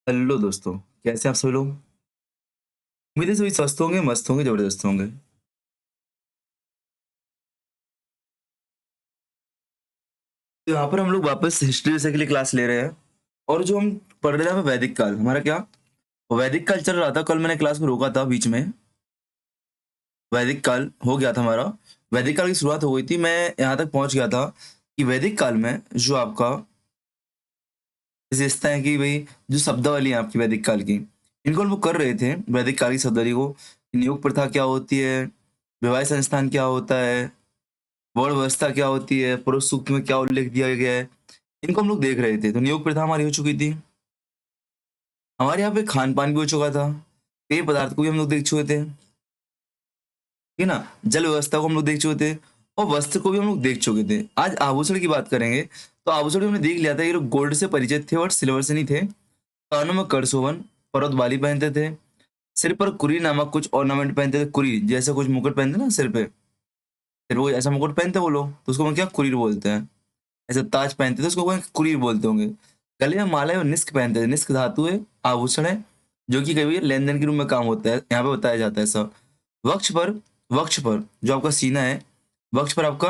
Hello दोस्तों, कैसे हैं आप सभी लोग? उम्मीद है सभी स्वस्थ होंगे, मस्त होंगे, जबरदस्त होंगे। तो यहाँ पर हम लोग वापस हिस्ट्री विषय के लिए क्लास ले रहे हैं। और जो हम पढ़ रहे थे वैदिक काल, हमारा क्या वैदिक काल चल रहा था। कल मैंने क्लास को रोका था बीच में। वैदिक काल हो गया था हमारा। वैदिक काल की शुरुआत हो गई थी, मैं यहाँ तक पहुंच गया था कि वैदिक काल में जो आपका विशेषता है कि भाई जो शब्दावली है आपकी वैदिक काल की, इनको हम लोग कर रहे थे। वैदिक काल की शब्दावली को, नियोग प्रथा क्या होती है, विवाह संस्थान क्या होता है, वर्ण व्यवस्था क्या होती है, पुरुष सूक्त में क्या उल्लेख दिया गया है, इनको हम लोग देख रहे थे। तो नियोग प्रथा हमारी हो चुकी थी। हमारे यहाँ पे खान पान भी हो चुका था। पेय पदार्थ को भी हम लोग देख चुके थे, ठीक है ना। जल व्यवस्था को हम लोग देख चुके थे। और वस्त्र को भी हम लोग देख चुके थे। आज आभूषण की बात करेंगे। तो आभूषण भी हमने देख लिया था, ये लोग गोल्ड से परिचित थे और सिल्वर से नहीं थे। कानों में करसोवन, पर्वत बाली पहनते थे। सिर पर कुरी नामक कुछ ऑर्नामेंट पहनते थे। कुरी जैसे कुछ मुकुट पहनते ना सिर पे, फिर वो ऐसा मुकुट पहनते वो लोग, तो उसको हम क्या कुरीर बोलते हैं। ऐसे ताज पहनते थे, उसको कोई कुरीर बोलते होंगे। गले में माला है, निस्क पहनते थे। निस्क धातु है, आभूषण है, जो कि कभी लेन देन के रूप में काम होता है, यहाँ पे बताया जाता है सब। वक्ष पर, वक्ष पर जो आपका सीना है, वक्ष पर आपका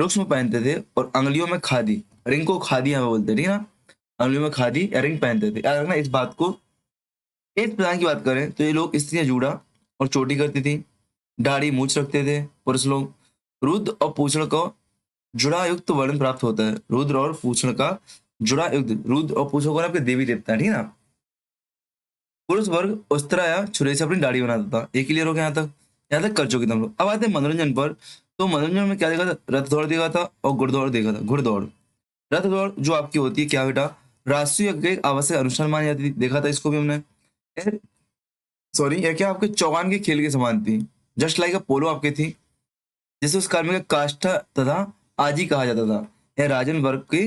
रुक्म पहनते थे। और अंगलियों में खादी, रिंग को खादी यहाँ पे बोलते हैं, ठीक है ना। अंगलियों में खादी या रिंग पहनते थे, याद रखना इस बात को। एक प्रधान की बात करें तो ये लोग स्त्रियां जूड़ा और चोटी करती थी। दाढ़ी मूछ रखते थे पुरुष लोग। रुद्र और पूछड़ को जुड़ा युक्त वर्ण प्राप्त होता है। रुद्र और पूछड़ का जुड़ा युक्त, रुद्र और पूछड़ को आपके देवी देवता है, ठीक है ना। पुरुष वर्ग उस्तरा या छुरे से अपनी दाढ़ी बनाता था। एक क्लियर हो गया यहाँ तक कर चुके थे हम लोग। अब आते हैं मनोरंजन पर। तो मनोरंजन में क्या देखा था? रथ दौड़ देखा था और घुड़दौड़ देखा था। घुड़दौड़, रथ दौड़ जो आपकी होती है क्या बेटा, राष्ट्रीय यज्ञ एक आवश्यक अनुष्ठान मानी जाती थी, देखा था इसको भी हमने। सॉरी, यह क्या आपके चौगान के खेल के समान थी। जस्ट लाइक अ पोलो आपकी थी, जिसे उस काल में काष्ठा तथा आजी कहा जाता था। यह राजन वर्ग के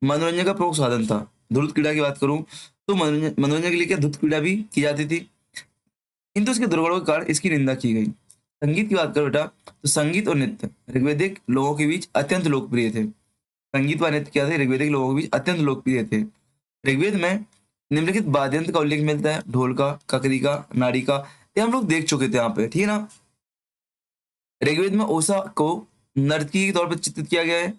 मनोरंजन का प्रमुख साधन था। धुत क्रीड़ा की बात करूं तो मनोरंजन मनोरंजन के लिए क्या धुत क्रीड़ा भी की जाती थी, किंतु इसके दुर्गुणों के कारण इसकी निंदा की गई। संगीत की बात करो बेटा, तो संगीत और नृत्य ऋग्वेदिक लोगों के बीच अत्यंत लोकप्रिय थे। संगीत व नृत्य क्या थे? ऋग्वेदिक लोगों के बीच अत्यंत लोकप्रिय थे। ऋग्वेद में निम्नलिखित वाद्य यंत्र का उल्लेख मिलता है: ढोल का, ककरी का, नाड़ी का। ये हम लोग देख चुके थे यहाँ पे, ठीक है ना। ऋग्वेद में ओसा को नर्तकी के तौर पर चित्रित किया गया है।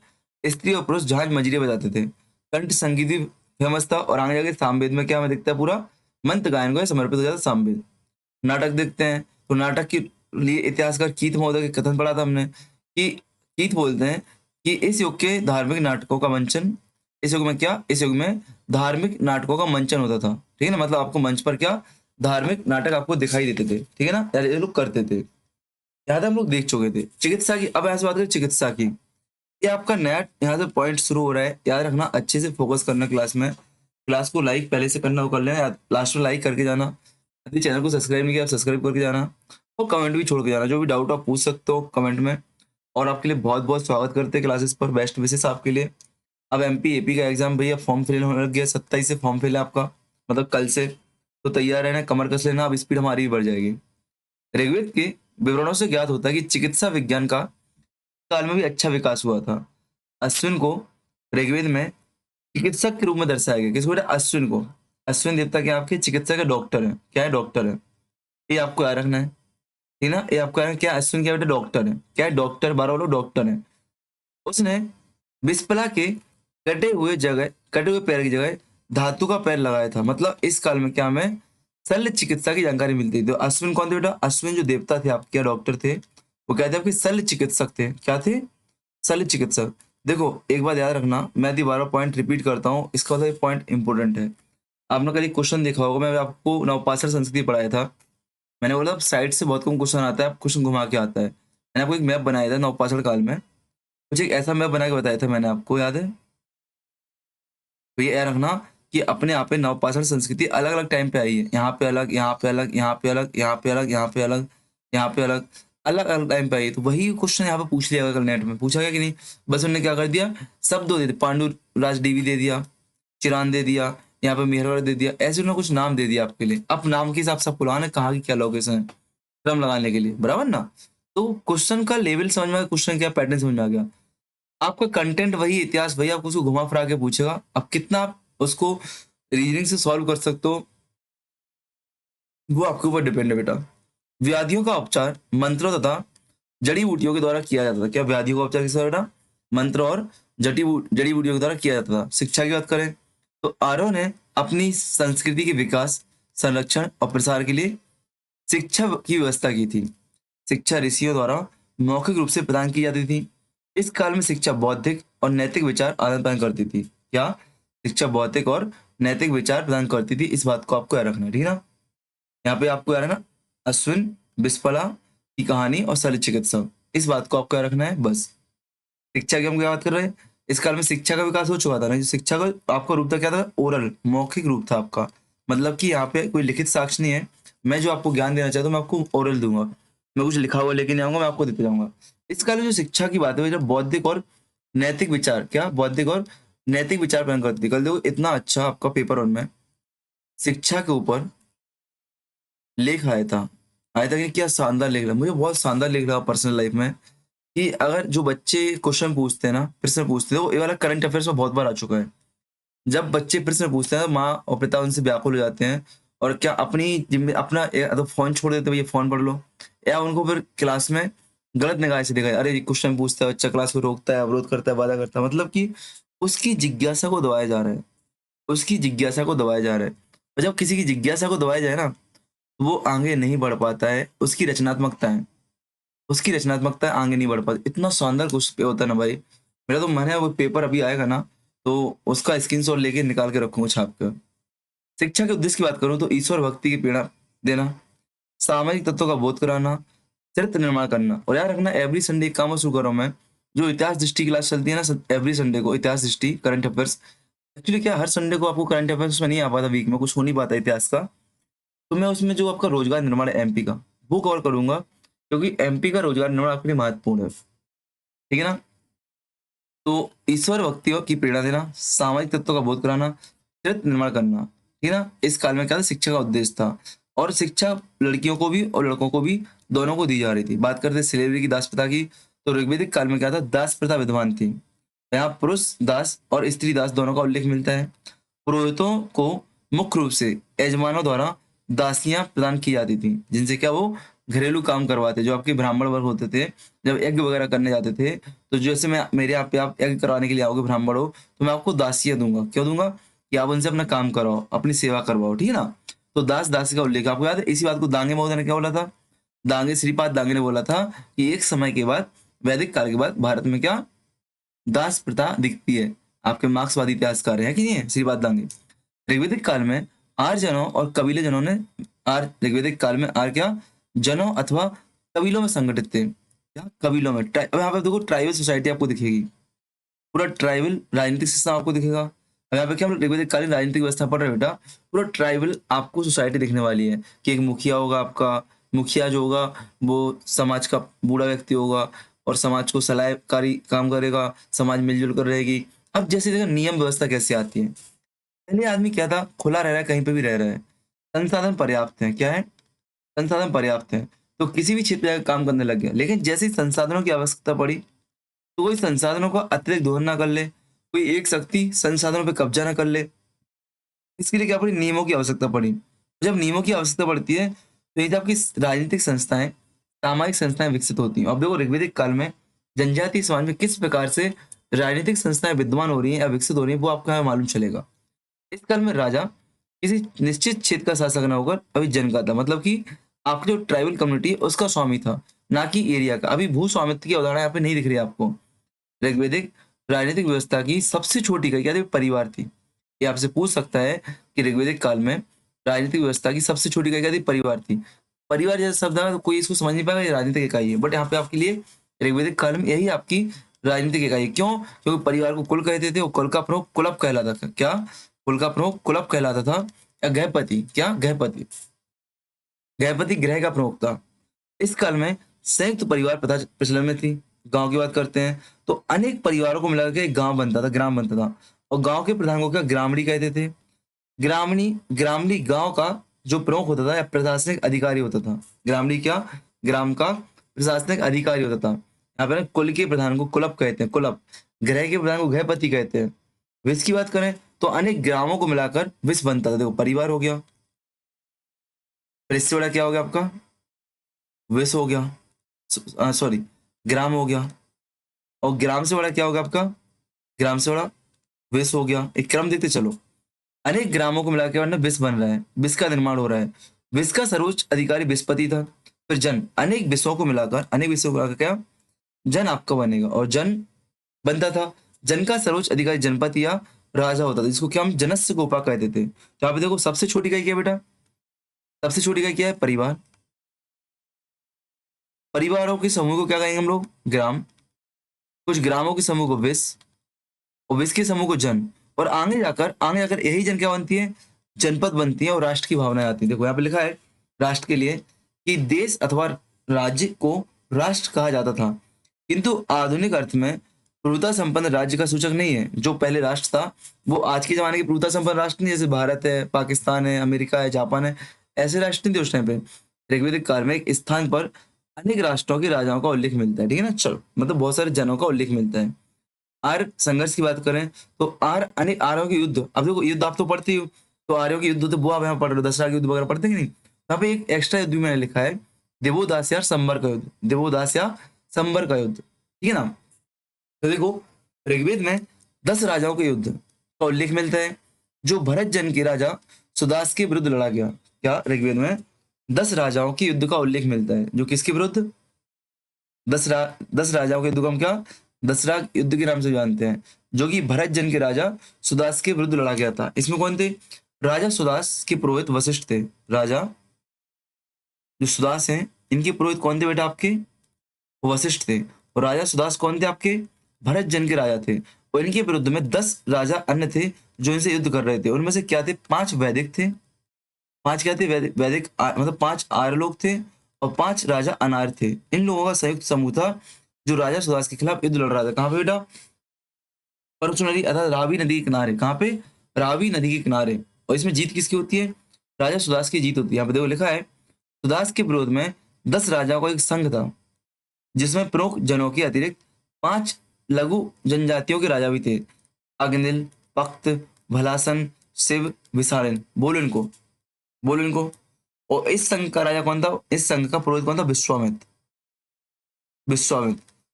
स्त्री और पुरुष झांझ मंजीरे बजाते थे। कंठ संगीत भी फेमस था। और आगे जाके सामवेद में क्या हमें दिखता है? पूरा मंत्र गायन को समर्पित हो जाता है सामवेद। नाटक देखते हैं तो नाटक के लिए इतिहासकार कीथ महोदय के कथन पढ़ा था हमने कि कीथ बोलते हैं कि इस युग के धार्मिक नाटकों का मंचन, इस युग में क्या, इस युग में धार्मिक नाटकों का मंचन होता था, ठीक है ना। मतलब आपको मंच पर क्या धार्मिक नाटक आपको दिखाई देते थे, ठीक है ना, ये लोग करते थे। यहाँ तक हम लोग देख चुके थे चिकित्सा की। अब ऐसे बात करें चिकित्सा की, ये आपका नया यहाँ से पॉइंट शुरू हो रहा है, याद रखना, अच्छे से फोकस करना क्लास में। क्लास को लाइक पहले से करना, वो कर लेना, लास्ट में लाइक करके जाना। यदि चैनल को सब्सक्राइब नहीं किया, आप सब्सक्राइब करके जाना। और कमेंट भी छोड़ के जाना, जो भी डाउट आप पूछ सकते हो कमेंट में। और आपके लिए बहुत बहुत स्वागत करते हैं क्लासेस पर, बेस्ट विशेष आपके लिए। अब एमपी एपी का एग्जाम भैया फॉर्म फिल होने लग गया, 27 से फॉर्म फिल है आपका, मतलब कल से। तो तैयार रहना, कमर कस लेना, अब स्पीड हमारी भी बढ़ जाएगी। ऋग्वेद के विवरणों से ज्ञात होता है कि चिकित्सा विज्ञान का काल में भी अच्छा विकास हुआ था। अश्विन को ऋग्वेद में चिकित्सक के रूप में दर्शाया गया। किसको बेटा? अश्विन को। अश्विन देवता क्या आपके चिकित्सक है, डॉक्टर है, क्या है? डॉक्टर है। ये आपको याद रखना है, ठीक है ना। ये आपको याद रखना, क्या अश्विन क्या बेटा? डॉक्टर है। क्या है? डॉक्टर, 12 लोग डॉक्टर है। उसने बिस्पला के कटे हुए पैर की जगह धातु का पैर लगाया था। मतलब इस काल में क्या हमें शल्य चिकित्सा की जानकारी मिलती है। तो अश्विन कौन थे बेटा? अश्विन जो देवता थे आपके, क्या डॉक्टर थे, वो कहते हैं आपके शल्य चिकित्सक थे। क्या थे? शल्य चिकित्सक। देखो एक बात याद रखना, मैं यदि 12 पॉइंट रिपीट करता हूँ, इसका मतलब पॉइंट इंपॉर्टेंट है। आपने कभी क्वेश्चन देखा होगा, मैं आपको नवपाषाण संस्कृति पढ़ाया था। मैंने बोला साइड से बहुत कम क्वेश्चन आता है, क्वेश्चन घुमा के आता है। मैंने आपको एक मैप बनाया था नवपाषाण काल में, मुझे एक ऐसा मैप बना के बताया था मैंने, आपको याद है? तो ये याद रखना कि अपने यहाँ पे नवपाषाण संस्कृति अलग अलग टाइम पे आई है। यहाँ पे अलग, यहाँ पे अलग, यहाँ पे अलग, यहाँ पे अलग, यहाँ पे अलग, यहाँ पे अलग, अलग अलग टाइम पे आई है। तो वही क्वेश्चन यहाँ पे पूछ लिया गया, कल नेट में पूछा गया कि नहीं। बस उन्होंने क्या कर दिया, सब दो दे दिए, पांडु राज डीवी दे दिया, चिरान दे दिया, यहाँ पे मेहरगढ़ दे दिया, ऐसे उन्होंने कुछ नाम दे दिया आपके लिए। अब नाम के हिसाब से आपको लगाना है कहाँ की क्या लोकेशन है, क्रम लगाने के लिए, बराबर ना। तो क्वेश्चन का लेवल समझ में आ गया, क्वेश्चन क्या पैटर्न समझ में आ गया। आपका कंटेंट वही, इतिहास वही, आपको उसको घुमा फिरा के पूछेगा। अब कितना आप उसको रीजनिंग से सॉल्व कर सकते हो, वो आपके ऊपर डिपेंड है बेटा। व्याधियों का उपचार मंत्रों तथा जड़ी बूटियों के द्वारा किया जाता था। क्या व्याधियों का उपचार किसका बेटा? मंत्र और जड़ी बूटियों के द्वारा किया जाता था। शिक्षा की बात करें तो आर्यों ने अपनी संस्कृति के विकास, संरक्षण और प्रसार के लिए शिक्षा की व्यवस्था की थी। शिक्षा ऋषियों द्वारा मौखिक रूप से प्रदान की जाती थी। इस काल में शिक्षा बौद्धिक और नैतिक विचार आदान प्रदान करती थी। क्या? शिक्षा बौद्धिक और नैतिक विचार प्रदान करती थी। इस बात को आपको याद रखना है, ठीक है ना। यहाँ पे आपको याद रखना अश्विन बिस्पला की कहानी और शल्य चिकित्सक, इस बात को आपको याद रखना है बस। शिक्षा की हम क्या बात कर रहे हैं? इस काल में शिक्षा का विकास हो चुका था ना। जो शिक्षा का आपका रूप था क्या था? ओरल, मौखिक रूप था आपका। मतलब कि यहाँ पे कोई लिखित साक्ष्य नहीं है। मैं जो आपको ज्ञान देना चाहता हूँ मैं आपको ओरल दूंगा। मैं कुछ लिखा हुआ लेके नहीं आऊंगा, मैं आपको देते जाऊंगा। इस काल में जो शिक्षा की बात है वो जो बौद्धिक और नैतिक विचार, क्या बौद्धिक और नैतिक विचार प्रदान करती थी। कल देखो इतना अच्छा आपका पेपर वन में शिक्षा के ऊपर लेख आया था कि क्या शानदार लेख लगा। मुझे बहुत शानदार लेख लगा पर्सनल लाइफ में, कि अगर जो बच्चे क्वेश्चन पूछते हैं ना, प्रश्न पूछते हैं, वो ये वाला करंट अफेयर्स में बहुत बार आ चुका है। जब बच्चे प्रश्न पूछते हैं तो माँ और पिता उनसे व्याकुल हो जाते हैं, और क्या अपनी जिम्मे अपना तो फोन छोड़ देते हैं, ये फोन पढ़ लो, या उनको फिर क्लास में गलत निगाह से देखा है। अरे क्वेश्चन पूछता है बच्चा, क्लास को रोकता है, अवरोध करता है, बाधा करता है। मतलब कि उसकी जिज्ञासा को दबाया जा रहा है, उसकी जिज्ञासा को दबाया जा रहा है। और जब किसी की जिज्ञासा को दबाया जाए ना, तो वो आगे नहीं बढ़ पाता है। उसकी रचनात्मकता आगे नहीं बढ़ पाती। इतना शानदार कुछ पे होता है ना भाई। मेरा तो मन है वो पेपर अभी आएगा ना, तो उसका स्क्रीनशॉट लेके निकाल के रखूंगा छाप कर। शिक्षा के उद्देश्य की बात करूं तो ईश्वर भक्ति की प्रेरणा देना, सामाजिक तत्वों का बोध कराना, चरित्र निर्माण करना। और याद रखना एवरी संडे एक काम शुरू करो मैं, जो इतिहास दृष्टि क्लास चलती है ना, एवरी संडे को इतिहास दृष्टि करंट अफेयर्स। एक्चुअली क्या हर संडे को आपको करंट अफेयर्स में नहीं आ पाता, वीक में कुछ हो नहीं पाता इतिहास का। तो मैं उसमें जो आपका रोजगार निर्माण है एमपी का, वो कवर करूंगा, क्योंकि एमपी का रोजगार निर्माण आपके लिए महत्वपूर्ण है, ठीक है ना। तो ईश्वर भक्तियों की प्रेरणा देना, सामाजिक तत्वों का बोध कराना, चरित्र निर्माण करना, ठीक है ना। इस काल में क्या था? शिक्षा का उद्देश्य था। और शिक्षा लड़कियों को भी और लड़कों को भी दोनों को दी जा रही थी। बात करते हैं स्लेवरी की, दास प्रथा की, तो ऋग्वेदिक काल में क्या था? दास प्रथा विद्यमान थी। यहाँ पुरुष दास और स्त्री दास दोनों का उल्लेख मिलता है। पुरोहितों को मुख्य रूप से यजमानों द्वारा दासियां प्रदान की जाती थी, जिनसे क्या वो घरेलू काम करवाते। जो आपके ब्राह्मण वर्ग होते थे, जब यज्ञ वगैरह करने जाते थे, तो जैसे मैं मेरे यहाँ पे आप यज्ञ करवाने के लिए आओगे ब्राह्मण हो, तो मैं आपको दासियां दूंगा। क्यों दूंगा? कि आप उनसे अपना काम कराओ, अपनी सेवा करवाओ, ठीक है ना। तो दास दासी का उल्लेख आपको याद है। इसी बात को दांगे महोदय ने क्या बोला था? दांगे श्रीपाद दांगे ने बोला था कि एक समय के बाद, वैदिक काल के बाद भारत में क्या दास प्रथा दिखती है। आपके मार्क्सवादी इतिहासकार हैं कि नहीं है श्रीपाद दांगे। ऋग्वेदिक काल में आर्यजनों और कबीले जनों ने ऋग्वेदिक काल में आर्य क्या जनों अथवा कबीलों में संगठित थे। क्या? कबीलों में। अब यहाँ पे देखो ट्राइबल सोसाइटी आपको दिखेगी, पूरा ट्राइबल राजनीतिक सिस्टम आपको दिखेगा। अब यहाँ पे क्या हम ऋग्वेदिक कालीन राजनीतिक व्यवस्था पढ़ रहे हैं बेटा, पूरा ट्राइबल आपको सोसाइटी दिखने वाली है। कि एक मुखिया होगा आपका, मुखिया जो होगा वो समाज का बूढ़ा व्यक्ति होगा, और समाज को सलाहकारी काम करेगा, समाज मिलजुल कर रहेगी। अब जैसे देखो नियम व्यवस्था कैसे आती है। पहले आदमी क्या था? खुला रह रहा है, कहीं पे भी रह रहा है, संसाधन पर्याप्त है। क्या है? संसाधन पर्याप्त है, तो किसी भी क्षेत्र में जाकर काम करने लग गया। लेकिन जैसे ही संसाधनों की आवश्यकता पड़ी, तो कोई संसाधनों का अतिरिक्त दोहन ना कर ले, कोई एक शक्ति संसाधनों पर कब्जा ना कर ले। इसके लिए क्या पड़ी? नियमों की आवश्यकता पड़ी। जब नियमों की आवश्यकता पड़ती है, तो ये जो आपकी राजनीतिक संस्थाएं, सामाजिक संस्थाएं विकसित होती हैं। अब देखो ऋग्वेदिक काल में जनजातीय समाज में किस प्रकार से राजनीतिक संस्थाएं विद्यमान हो रही हैं या विकसित हो रही हैं, वो आपको यहाँ मालूम चलेगा। इस काल में राजा किसी निश्चित क्षेत्र का शासक न होकर अभी जन का था। मतलब कि आपकी जो ट्राइबल कम्युनिटी है उसका स्वामी था, ना कि एरिया का। अभी भू स्वामित्व की अवधारणा यहाँ पे नहीं दिख रही है आपको। ऋग्वेदिक राजनीतिक व्यवस्था की सबसे छोटी इकाई क्या थी? परिवार थी। ये आपसे पूछ सकता है कि ऋग्वेदिक काल में राजनीतिक व्यवस्था की सबसे छोटी इकाई क्या थी? परिवार थी। परिवार जैसा शब्द है तो कोई इसको समझ नहीं पाएगा, ये राजनीतिक इकाई है। बट यहाँ पे आपके लिए ऋग्वेदिक काल में यही आपकी राजनीतिक इकाई है। क्यों? क्योंकि परिवार को कुल कहते थे, और कुल का प्रमुख कुलप कहलाता था। क्या? कुल का प्रमुख कुलप कहलाता था। या गृहपति, क्या गृहपति, गृहपति गृह का प्रमुख था। इस काल में संयुक्त परिवार प्रथा प्रचलन में थी। गांव की बात करते हैं तो अनेक परिवारों को मिलाकर के एक गांव बनता था, ग्राम बनता था। और गांव के प्रधान को क्या ग्रामणी कहते थे। ग्रामणी ग्रामणी गांव का जो प्रमुख होता था या प्रशासनिक अधिकारी होता था। ग्रामणी क्या? ग्राम का प्रशासनिक अधिकारी होता था। यहाँ पे ना कुल के प्रधान को कुलप कहते हैं, कुलप। गृह के प्रधान को गृहपति कहते हैं। वेश की बात करें तो अनेक ग्रामों को मिलाकर विश्व बनता था। देखो परिवार हो गया, फिर इससे बड़ा क्या हो गया आपका, विश्व हो गया, सॉरी ग्राम हो गया, और ग्राम से बड़ा क्या होगा आपका, ग्राम से बड़ा विश्व हो गया। एक क्रम देखते चलो, अनेक ग्रामों को मिलाकर वरना विश्व बन रहा है, विश्व का निर्माण हो रहा है। विश्व का सर्वोच्च अधिकारी बृहस्पति था। फिर जन, अनेक विश्वों को मिलाकर, अनेक विश्वों को मिलाकर क्या, जन आपका बनेगा, और जन बनता था। जन का सर्वोच्च अधिकारी जनपति या राजा होता था, जिसको क्या हम जनस्य गोपा कहते थे। तो यहाँ पे देखो सबसे छोटी इकाई क्या है बेटा, सबसे छोटी इकाई क्या है, परिवार। परिवारों के समूह को क्या कहेंगे हम लोग, ग्राम। कुछ ग्रामों के समूह को विश्व, और विश्व के समूह को जन। और आगे जाकर यही जन क्या बनती है, जनपद बनती है, और राष्ट्र की भावना आती है। देखो यहाँ पे लिखा है राष्ट्र के लिए कि देश अथवा राज्य को राष्ट्र कहा जाता था, किंतु आधुनिक अर्थ में प्रभुता संपन्न राज्य का सूचक नहीं है। जो पहले राष्ट्र था वो आज के जमाने के प्रभुता संपन्न राष्ट्र नहीं, जैसे भारत है, पाकिस्तान है, अमेरिका है, जापान है, ऐसे राष्ट्र नहीं थे उस टाइम पे। ऋग्वेदिक काल में एक स्थान पर अनेक राष्ट्रों के राजाओं का उल्लेख मिलता है, ठीक है ना। चलो मतलब बहुत सारे जनों का उल्लेख मिलता है। आर्य संघर्ष की बात करें तो अनेक आर्यों के युद्ध, अब देखो युद्ध आप तो पढ़ते ही हो, तो आर्यों के युद्ध तो वो आप यहाँ पढ़ रहे हो, दसरा के युद्ध वगैरह पढ़ते हैं कि नहीं। यहाँ पे एक एक्स्ट्रा युद्ध भी मैंने लिखा है, देवोदास या संबर का युद्ध, देवोदास या संबर का युद्ध, ठीक है ना। तो देखो ऋग्वेद में 10 राजाओं के युद्ध का उल्लेख मिलता है, जो भरत जन के राजा सुदास के विरुद्ध लड़ा गया। क्या ऋग्वेद में 10 राजाओं के युद्ध का उल्लेख मिलता है, जो किसके विरुद्ध, 10 राजाओं के युद्ध को हम क्या दसरा युद्ध के नाम से जानते हैं, जो कि भरत जन के राजा सुदास के विरुद्ध लड़ा गया था। इसमें कौन थे, राजा सुदास के पुरोहित वशिष्ठ थे। राजा जो सुदास हैं इनके पुरोहित कौन थे बेटा आपके, वशिष्ठ थे। और राजा सुदास कौन थे आपके, भरत जन के राजा थे। और इनके विरुद्ध में 10 राजा अन्य थे जो इनसे युद्ध कर रहे थे। उनमें से क्या थे, 5 वैदिक थे, 5 क्या थे, मतलब 5 आर्य लोग थे, और 5 राजा अनार्य थे। इन लोगों का संयुक्त समूह था जो राजा सुदास के खिलाफ युद्ध लड़ रहा था। कहाँ पे बेटा, परचू नदी अर्थात रावी नदी के किनारे। कहाँ पे, रावी नदी के किनारे। और इसमें जीत किसकी होती है, राजा सुदास की जीत होती है। यहाँ पे देखो लिखा है सुदास के विरोध में 10 राजाओं का एक संघ था, जिसमें प्रमुख जनों के अतिरिक्त 5 लघु जनजातियों के राजा भी थे। अग्निल, पक्त, भलासन, शिव, विसारिन। बोलो इनको। और इस संघ का राजा कौन था, इस संघ का पुरोहित कौन था, विश्वामित्र।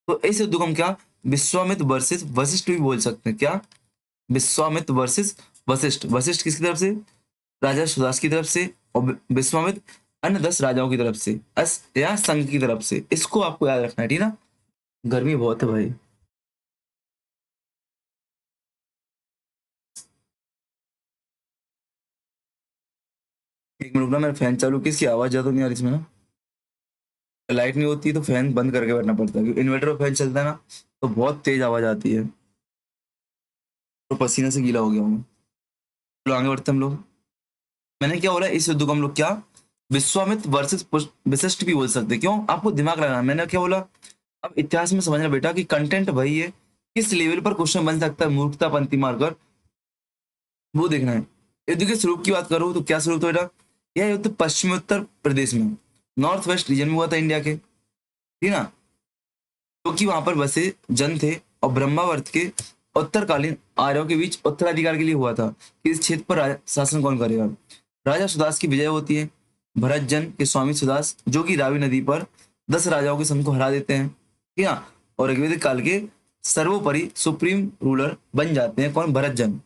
तो इस युद्ध को हम क्या, विश्वामित्र वर्सेस वशिष्ठ भी बोल सकते हैं। क्या, विश्वामित्र वर्सेस वशिष्ठ। वशिष्ठ किसकी तरफ से, राजा सुदास की तरफ से, और विश्वामित्र अन्य 10 राजाओं की तरफ से, अस या संघ की तरफ से। इसको आपको याद रखना है, ठीक ना। गर्मी बहुत है भाई। एक मिनट ना, मेरा फैन चालू, किसकी आवाज ज्यादा नहीं आ रही इसमें ना। लाइट नहीं होती तो फैन बंद करके बैठना पड़ता है, क्योंकि इन्वर्टर पर फैन चलता है ना तो बहुत तेज आवाज आती है। तो पसीने से गीला हो गया हूँ। चलो आगे बढ़ते हैं हम लोग। मैंने क्या बोला, इस युद्ध को हम लोग क्या, विश्वामित्र वर्सेस वशिष्ठ भी बोल सकते हैं। क्यों, आपको दिमाग लगाना। मैंने क्या बोला, अब इतिहास में समझना बेटा कि कंटेंट वही है, किस लेवल पर क्वेश्चन बन सकता है मूर्खता पंक्ति मारकर, वो देखना है। युद्ध के स्वरूप की बात करूँ तो क्या स्वरूप था बेटा, यह युद्ध पश्चिमी उत्तर प्रदेश में, नॉर्थ वेस्ट रीजन में हुआ था इंडिया के, ठीक ना। क्योंकि वहां पर बसे जन थे, और ब्रह्मावर्त के उत्तरकालीन आर्यों के बीच उत्तराधिकार के लिए हुआ था कि इस क्षेत्र पर शासन कौन करेगा। राजा सुदास की विजय होती है। भरत जन के स्वामी सुदास, जो कि रावी नदी पर 10 राजाओं के संघ को हरा देते हैं, ठीक है। और ऋग्वेदिक काल के सर्वोपरि सुप्रीम रूलर बन जाते हैं कौन, भरत जन।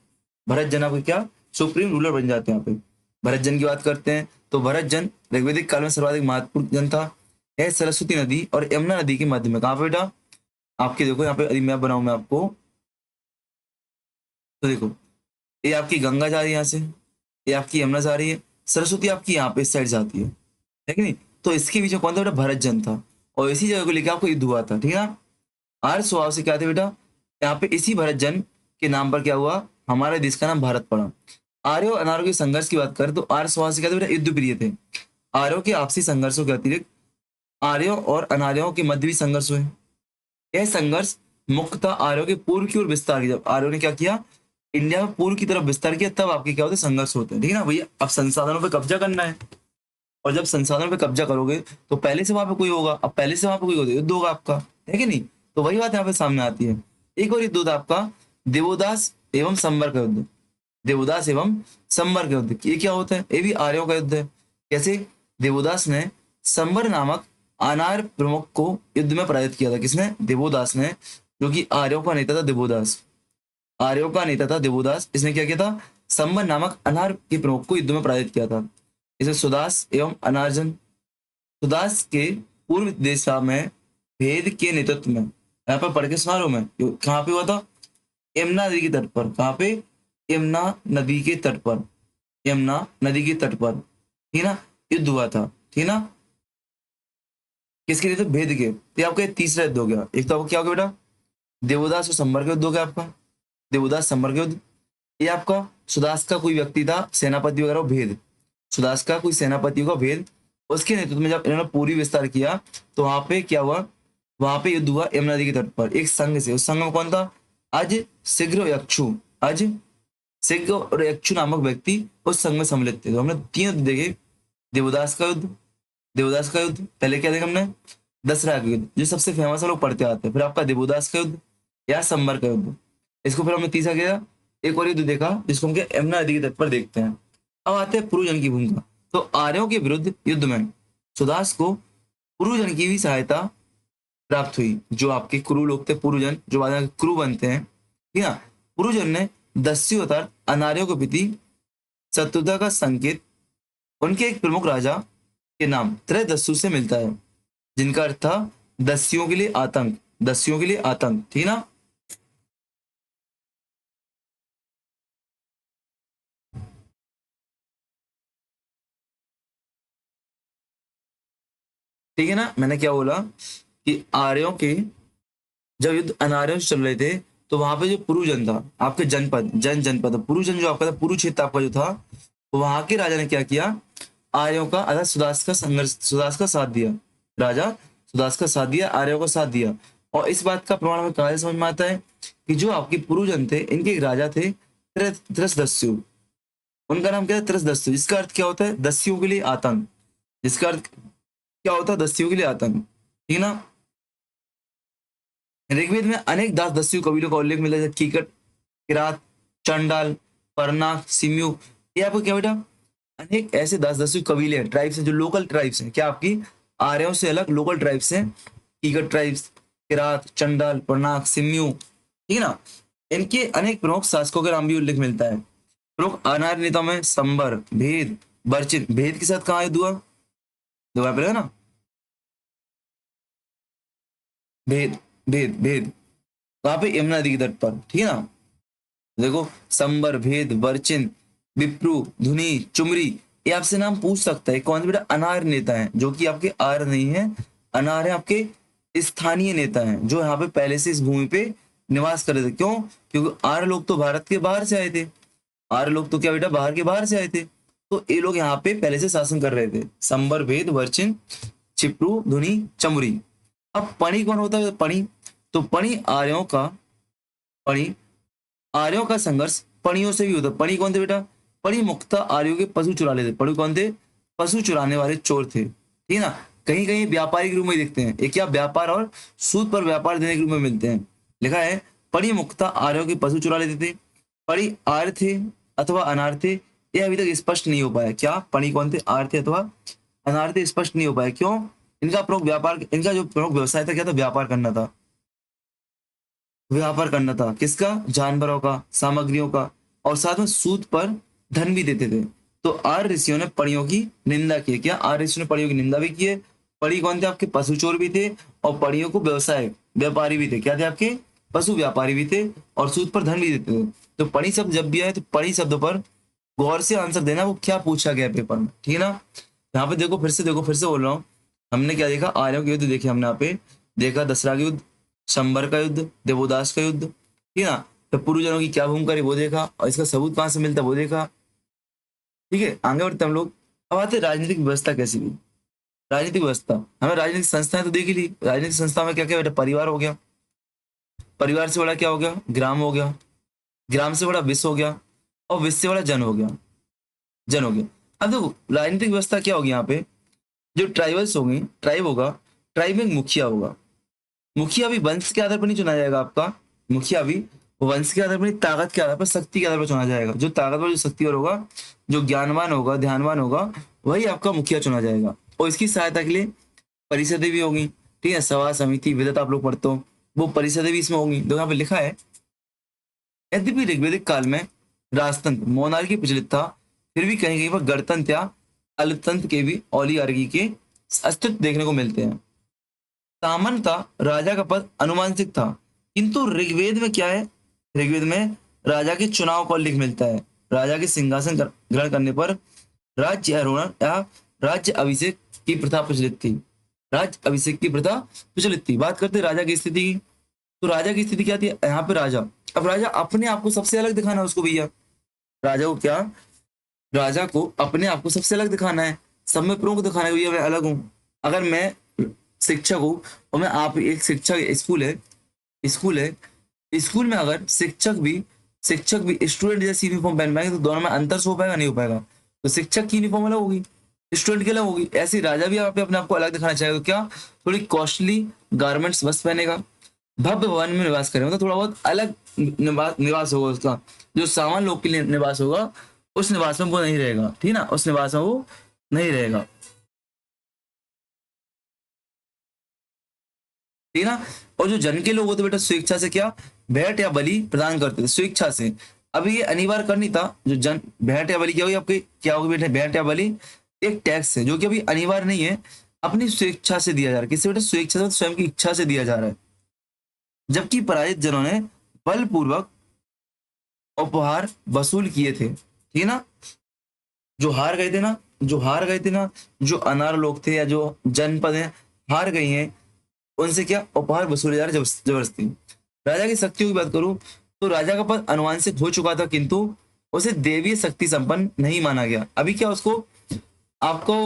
भरत जन आपके क्या, सुप्रीम रूलर बन जाते हैं। यहाँ पे भरत जन की बात करते हैं तो भरत जन ऋग्वेदिक काल में सर्वाधिक महत्वपूर्ण जन था। यह सरस्वती नदी और यमुना नदी के मध्य में, कहाँ पे बेटा, आपके देखो यहाँ पे यदि मैप बनाऊं मैं आपको, तो देखो ये आपकी गंगा जा रही है यहाँ से, ये आपकी यमुना जा रही है, सरस्वती आपकी यहाँ पे इस साइड जाती है कि नहीं। तो इसके बीच में कौन था बेटा, भरत जन था। और इसी जगह को लेकर आपको युद्ध हुआ था, ठीक है ना। आर्य स्वभाव से क्या थे बेटा, यहाँ पे इसी भरत जन के नाम पर क्या हुआ, हमारे देश का नाम भारत पड़ा। आर्यों और अनार्यों के संघर्ष की बात करें तो आर्य स्वभाव से क्या थे बेटा, युद्ध प्रिय थे। आर्यों के आपसी संघर्षों के अतिरिक्त आर्यों और अनार्यों के मध्य भी संघर्ष हुए। यह संघर्ष मुख्यतः आर्यों के पूर्व की ओर विस्तार किया। जब आर्यों ने क्या किया, इंडिया में पूर्व की तरफ विस्तार किया, तब आपके क्या होते हैं, संघर्ष होते हैं, ठीक है ना भैया। अब संसाधनों पे कब्जा करना है, और जब संसाधनों पे कब्जा करोगे तो पहले से वहां पे कोई होगा, अब पहले से वहां पे कोई होगा, युद्ध होगा आपका, है कि नहीं। तो वही बात यहाँ पे सामने आती है। एक और युद्ध होता है आपका देवोदास एवं संबर का युद्ध। देवोदास एवं संबर का युद्ध। ये क्या होता है? ये भी आर्यों का युद्ध है। कैसे? देवोदास ने संबर नामक अनार्य प्रमुख को युद्ध में पराजित किया था। किसने? देवोदास ने, जो कि आर्यों का नेता था देवोदास। आर्यों का नेता था देवोदास। इसने क्या किया था? संबर नामक अनार्य के प्रमुख को युद्ध में पराजित किया था। इसे सुदास एवं अनार्जन। सुदास के पूर्व दिशा में भेद के नेतृत्व में, यहाँ पर पढ़ के सुना रहा हूं मैं, कहाँ पे हुआ था? यमुना नदी के तट पर। कहाँ पे? यमुना नदी के तट पर। यमुना नदी के तट पर, ठीक ना, युद्ध हुआ था। ठीक ना? किसके लिए? तो भेद के। तो ये आपका तीसरा युद्ध हो गया। एक तो आपको क्या हो गया बेटा? देवोदास और संबर का युद्ध हो गया आपका। देवोदास संबर का युद्ध। ये आपका सुदास का कोई व्यक्ति था, सेनापति वगैरह, भेद। सुदास का कोई सेनापति का भेद, उसके नेतृत्व में जब इन्होंने पूरी विस्तार किया तो वहां पे क्या हुआ? वहां पे युद्ध हुआ यमुना नदी के तट पर एक संघ से। उस संघ में कौन था? अज, शीघ्र और यक्षु। अज, शीघ्र और यक्षु नामक व्यक्ति उस संघ में सम्मिलित थे। तो हमने 3 युद्ध देखे। देवदास का युद्ध, देवदास का युद्ध पहले क्या देखा हमने? दसरा का युद्ध, जो सबसे फेमस है, लोग पढ़ते आते हैं। फिर आपका देवदास का युद्ध या संबर का युद्ध। इसको फिर हमने तीसरा किया, एक और युद्ध देखा जिसको हम क्या यमुना नदी के तट पर देखते हैं। अब आते हैं पुरुजन की भूमिका। तो आर्यों के विरुद्ध युद्ध में सुदास को पुरुजन की भी सहायता प्राप्त हुई। जो आपके कुरु लोग थे, पुरुजन, जो बाद में कुरु बनते हैं, ठीक है। पुरुजन ने दस्यु अर्थात अनार्यों के प्रति शत्रुता का संकेत उनके एक प्रमुख राजा के नाम त्रयोदस्यु से मिलता है, जिनका अर्थ था दस्युओं के लिए आतंक। दस्युओं के लिए आतंक, ठीक ना। ठीक है ना। मैंने क्या बोला कि आर्यों के जब युद्ध अनार्यों से चल रहे थे तो वहां पे जो पुरुजन था, आपके जनपद, जनपद पुरुजन जो आपका था, पुरु क्षेत्र आपका जो था, तो वहां के राजा ने क्या किया? आर्यों का अर्थात सुदास का संघर्ष, सुदास का साथ दिया। राजा सुदास का साथ दिया, आर्यों का साथ दिया। और इस बात का प्रमाण हमें कहाँ से समझ में आता है? कि जो आपके पुरुजन थे, इनके एक राजा थे त्रसदस्यु। उनका नाम क्या है? त्रसदस्यु, जिसका अर्थ क्या होता है? दस्युओं के लिए आतंक। जिसका अर्थ क्या होता है? दस्युओं के लिए आतंक, ठीक ना। ऋग्वेद में अनेक दास दस्यु कबीलों का उल्लेख मिला है। कीकट, किरात, चंडाल, परनाक, सिम्यू। ये आपको क्या बेटा? अनेक ऐसे दास दस्यु कबीले हैं, ट्राइब्स हैं, जो लोकल ट्राइब्स हैं। क्या आपकी आर्यों से अलग लोकल ट्राइब्स हैं? कीकट ट्राइब्स, किरात, चंडाल, परनाक, सिम्यू, ठीक है ना। इनके अनेक प्रमुख शासकों का नाम भी उल्लेख मिलता है। प्रमुख अनार्य नेताओं में संबर, भेद, बर्चिन। भेद के साथ कहाँ युद्ध हुआ? दोबारा पड़ेगा ना। भेद, भेद, भेद वहां पे यमुना नदी के तट पर, ठीक है ना। देखो, संबर, भेद, बर्चिन, विप्रू, धुनी, चुमरी, ये आपसे नाम पूछ सकता है। कौन से बेटा? अनार्य नेता हैं, जो कि आपके आर्य नहीं है, अनार्य है, आपके स्थानीय नेता हैं, जो यहाँ पे पहले से इस भूमि पे निवास कर रहे थे। क्यों? क्योंकि आर्य लोग तो भारत के बाहर से आए थे। आर्य लोग तो क्या बेटा? बाहर के बाहर से आए थे। तो ये लोग यहाँ पे पहले से शासन कर रहे थे। संबर, भेद, बर्चिन, चिप्रू, धुनी, चमरी। अब पणी कौन होता है? पणी, तो पणी आर्यों का, पणी आर्यों का संघर्ष पणियों से भी होता। पणी कौन थे बेटा? पणी मुख्यतः आर्यों के पशु चुरा लेते। पणी कौन थे? पशु चुराने वाले चोर थे, ठीक है ना। कहीं कहीं व्यापारिक रूप में दिखते हैं। एक क्या? व्यापार और सूद पर व्यापार देने के रूप में मिलते हैं। लिखा है पणी मुख्यतः आर्यों के पशु चुरा लेते थे। पणी आर्य थे अथवा अनार्य थे, ये अभी तक स्पष्ट नहीं हो पाया। क्या पणी कौन थे? आर्य थे अथवा अनार्य थे, स्पष्ट नहीं हो पाया। क्यों? इनका प्रमुख व्यापार, इनका जो प्रमुख व्यवसाय था क्या था? व्यापार करना था। व्यापार करना था किसका? जानवरों का, सामग्रियों का, और साथ में सूद पर धन भी देते थे। तो आर्य ऋषियों ने पणियों की निंदा की। क्या आर्य ऋषियों ने पणियों की निंदा भी की है? पणी कौन थे? आपके पशु चोर भी थे, और पणियों को व्यवसाय व्यापारी भी थे। क्या थे? आपके पशु व्यापारी भी थे, और सूद पर धन भी देते थे। तो पणी शब्द जब भी आए तो पणी शब्द पर गौर से आंसर देना, वो क्या पूछा गया पेपर में, ठीक है ना। यहाँ पे देखो, फिर से देखो, फिर से बोल रहा हूँ। हमने क्या देखा? आर्यों के युद्ध देखे हमने। यहाँ पे देखा दसरा का युद्ध, शंबर का युद्ध, देवोदास का युद्ध, ठीक है ना। तो पूर्वजनों की क्या भूमिका रही वो देखा, और इसका सबूत कहाँ से मिलता है वो देखा। ठीक है, आगे बढ़ते हम लोग। अब आते हैं राजनीतिक व्यवस्था कैसी हुई। राजनीतिक व्यवस्था, हमें राजनीतिक संस्थाएं तो देख ही ली। राजनीतिक संस्था में क्या क्या बेटा? परिवार हो गया, परिवार से बड़ा क्या हो गया? ग्राम हो गया, ग्राम से बड़ा विश्व हो गया, और विश्व से बड़ा जन हो गया, जन हो गया। अब देखो राजनीतिक व्यवस्था क्या होगी यहाँ पे? जो ट्राइबल्स होंगे, ट्राइब होगा, ट्राइब में एक मुखिया होगा। मुखिया भी वंश के आधार पर नहीं चुना जाएगा आपका। मुखिया भी वो वंश के आधार पर नहीं, ताकत के आधार पर, शक्ति के आधार पर चुना जाएगा। जो ताकतवर, जो शक्तिवर होगा, जो ज्ञानवान होगा, ध्यानवान होगा, वही आपका मुखिया चुना जाएगा। और इसकी सहायता के लिए परिषदें भी होगी, ठीक है, सभा समिति विदत आप लोग पढ़ते हो, वो परिषदें भी इसमें होंगी। तो यहाँ पे लिखा है, यद्यपि ऋग्वैदिक काल में राजतंत्र मोनार्की प्रचलित था, फिर भी कहीं कहीं पर गणतंत्र या अल्पतंत्र के भी ओलिगार्की के अस्तित्व देखने को मिलते हैं। सामान्यतः राजा का पद अनुमानित था, किंतु ऋग्वेद में क्या है, ऋग्वेद में राजा के चुनाव का उल्लेख मिलता है। राजा के सिंहासन ग्रहण करने पर राज्य आरोहण या राज्य अभिषेक की प्रथा प्रचलित थी। राज्य अभिषेक की प्रथा प्रचलित थी। बात करते हैं राजा की स्थिति की, तो राजा की स्थिति क्या थी यहाँ पे, राजा, अब राजा अपने आप को सबसे अलग दिखाना है उसको भैया। राजा को क्या, राजा को अपने आप को सबसे अलग दिखाना है, सब में प्रमुख दिखाना है, भैया मैं अलग हूँ। अगर मैं शिक्षक हूँ और मैं, आप एक शिक्षक, स्कूल है, स्कूल में अगर शिक्षक भी स्टूडेंट जैसी यूनिफॉर्म पहन पाएंगे तो दोनों में अंतर हो पाएगा, नहीं हो पाएगा। तो शिक्षक की यूनिफॉर्म अलग होगी, स्टूडेंट की अलग होगी। ऐसे ही राजा भी आप अपने आप को अलग दिखाना चाहेगा, तो क्या, थोड़ी कॉस्टली गारमेंट्स वस्त्र पहनेगा, भव्य भवन में निवास करेगा, मतलब थोड़ा बहुत अलग निवास होगा उसका। जो सामान्य लोग के लिए निवास होगा, उस निवास में वो नहीं रहेगा, ठीक ना, उस निवास में वो नहीं रहेगा, ठीक ना। और जो जन के लोग होते बेटा, स्वेच्छा से क्या, भेंट या बलि प्रदान करते थे, स्वेच्छा से। अभी ये अनिवार्य कर नहीं था, जो जन, भेंट या बलि क्या होगी आपकी, क्या होगी बेटा, भेंट या बलि एक टैक्स है, जो कि अभी अनिवार्य नहीं है, अपनी स्वेच्छा से दिया जा रहा है। किससे बेटा, स्वेच्छा से, स्वयं की इच्छा से दिया जा रहा है। जबकि पराजित जनों ने बलपूर्वक उपहार वसूल किए थे, ठीक है ना। जो हार गए थे ना, जो अनार लोग थे या जो जनपद है हार गई हैं, उनसे क्या उपहार वसूले जा रहे जबरदस्ती। राजा की शक्तियों की बात करूं तो राजा का पद अनुवांशिक हो चुका था, किंतु उसे देवीय शक्ति संपन्न नहीं माना गया। अभी क्या, उसको, आपको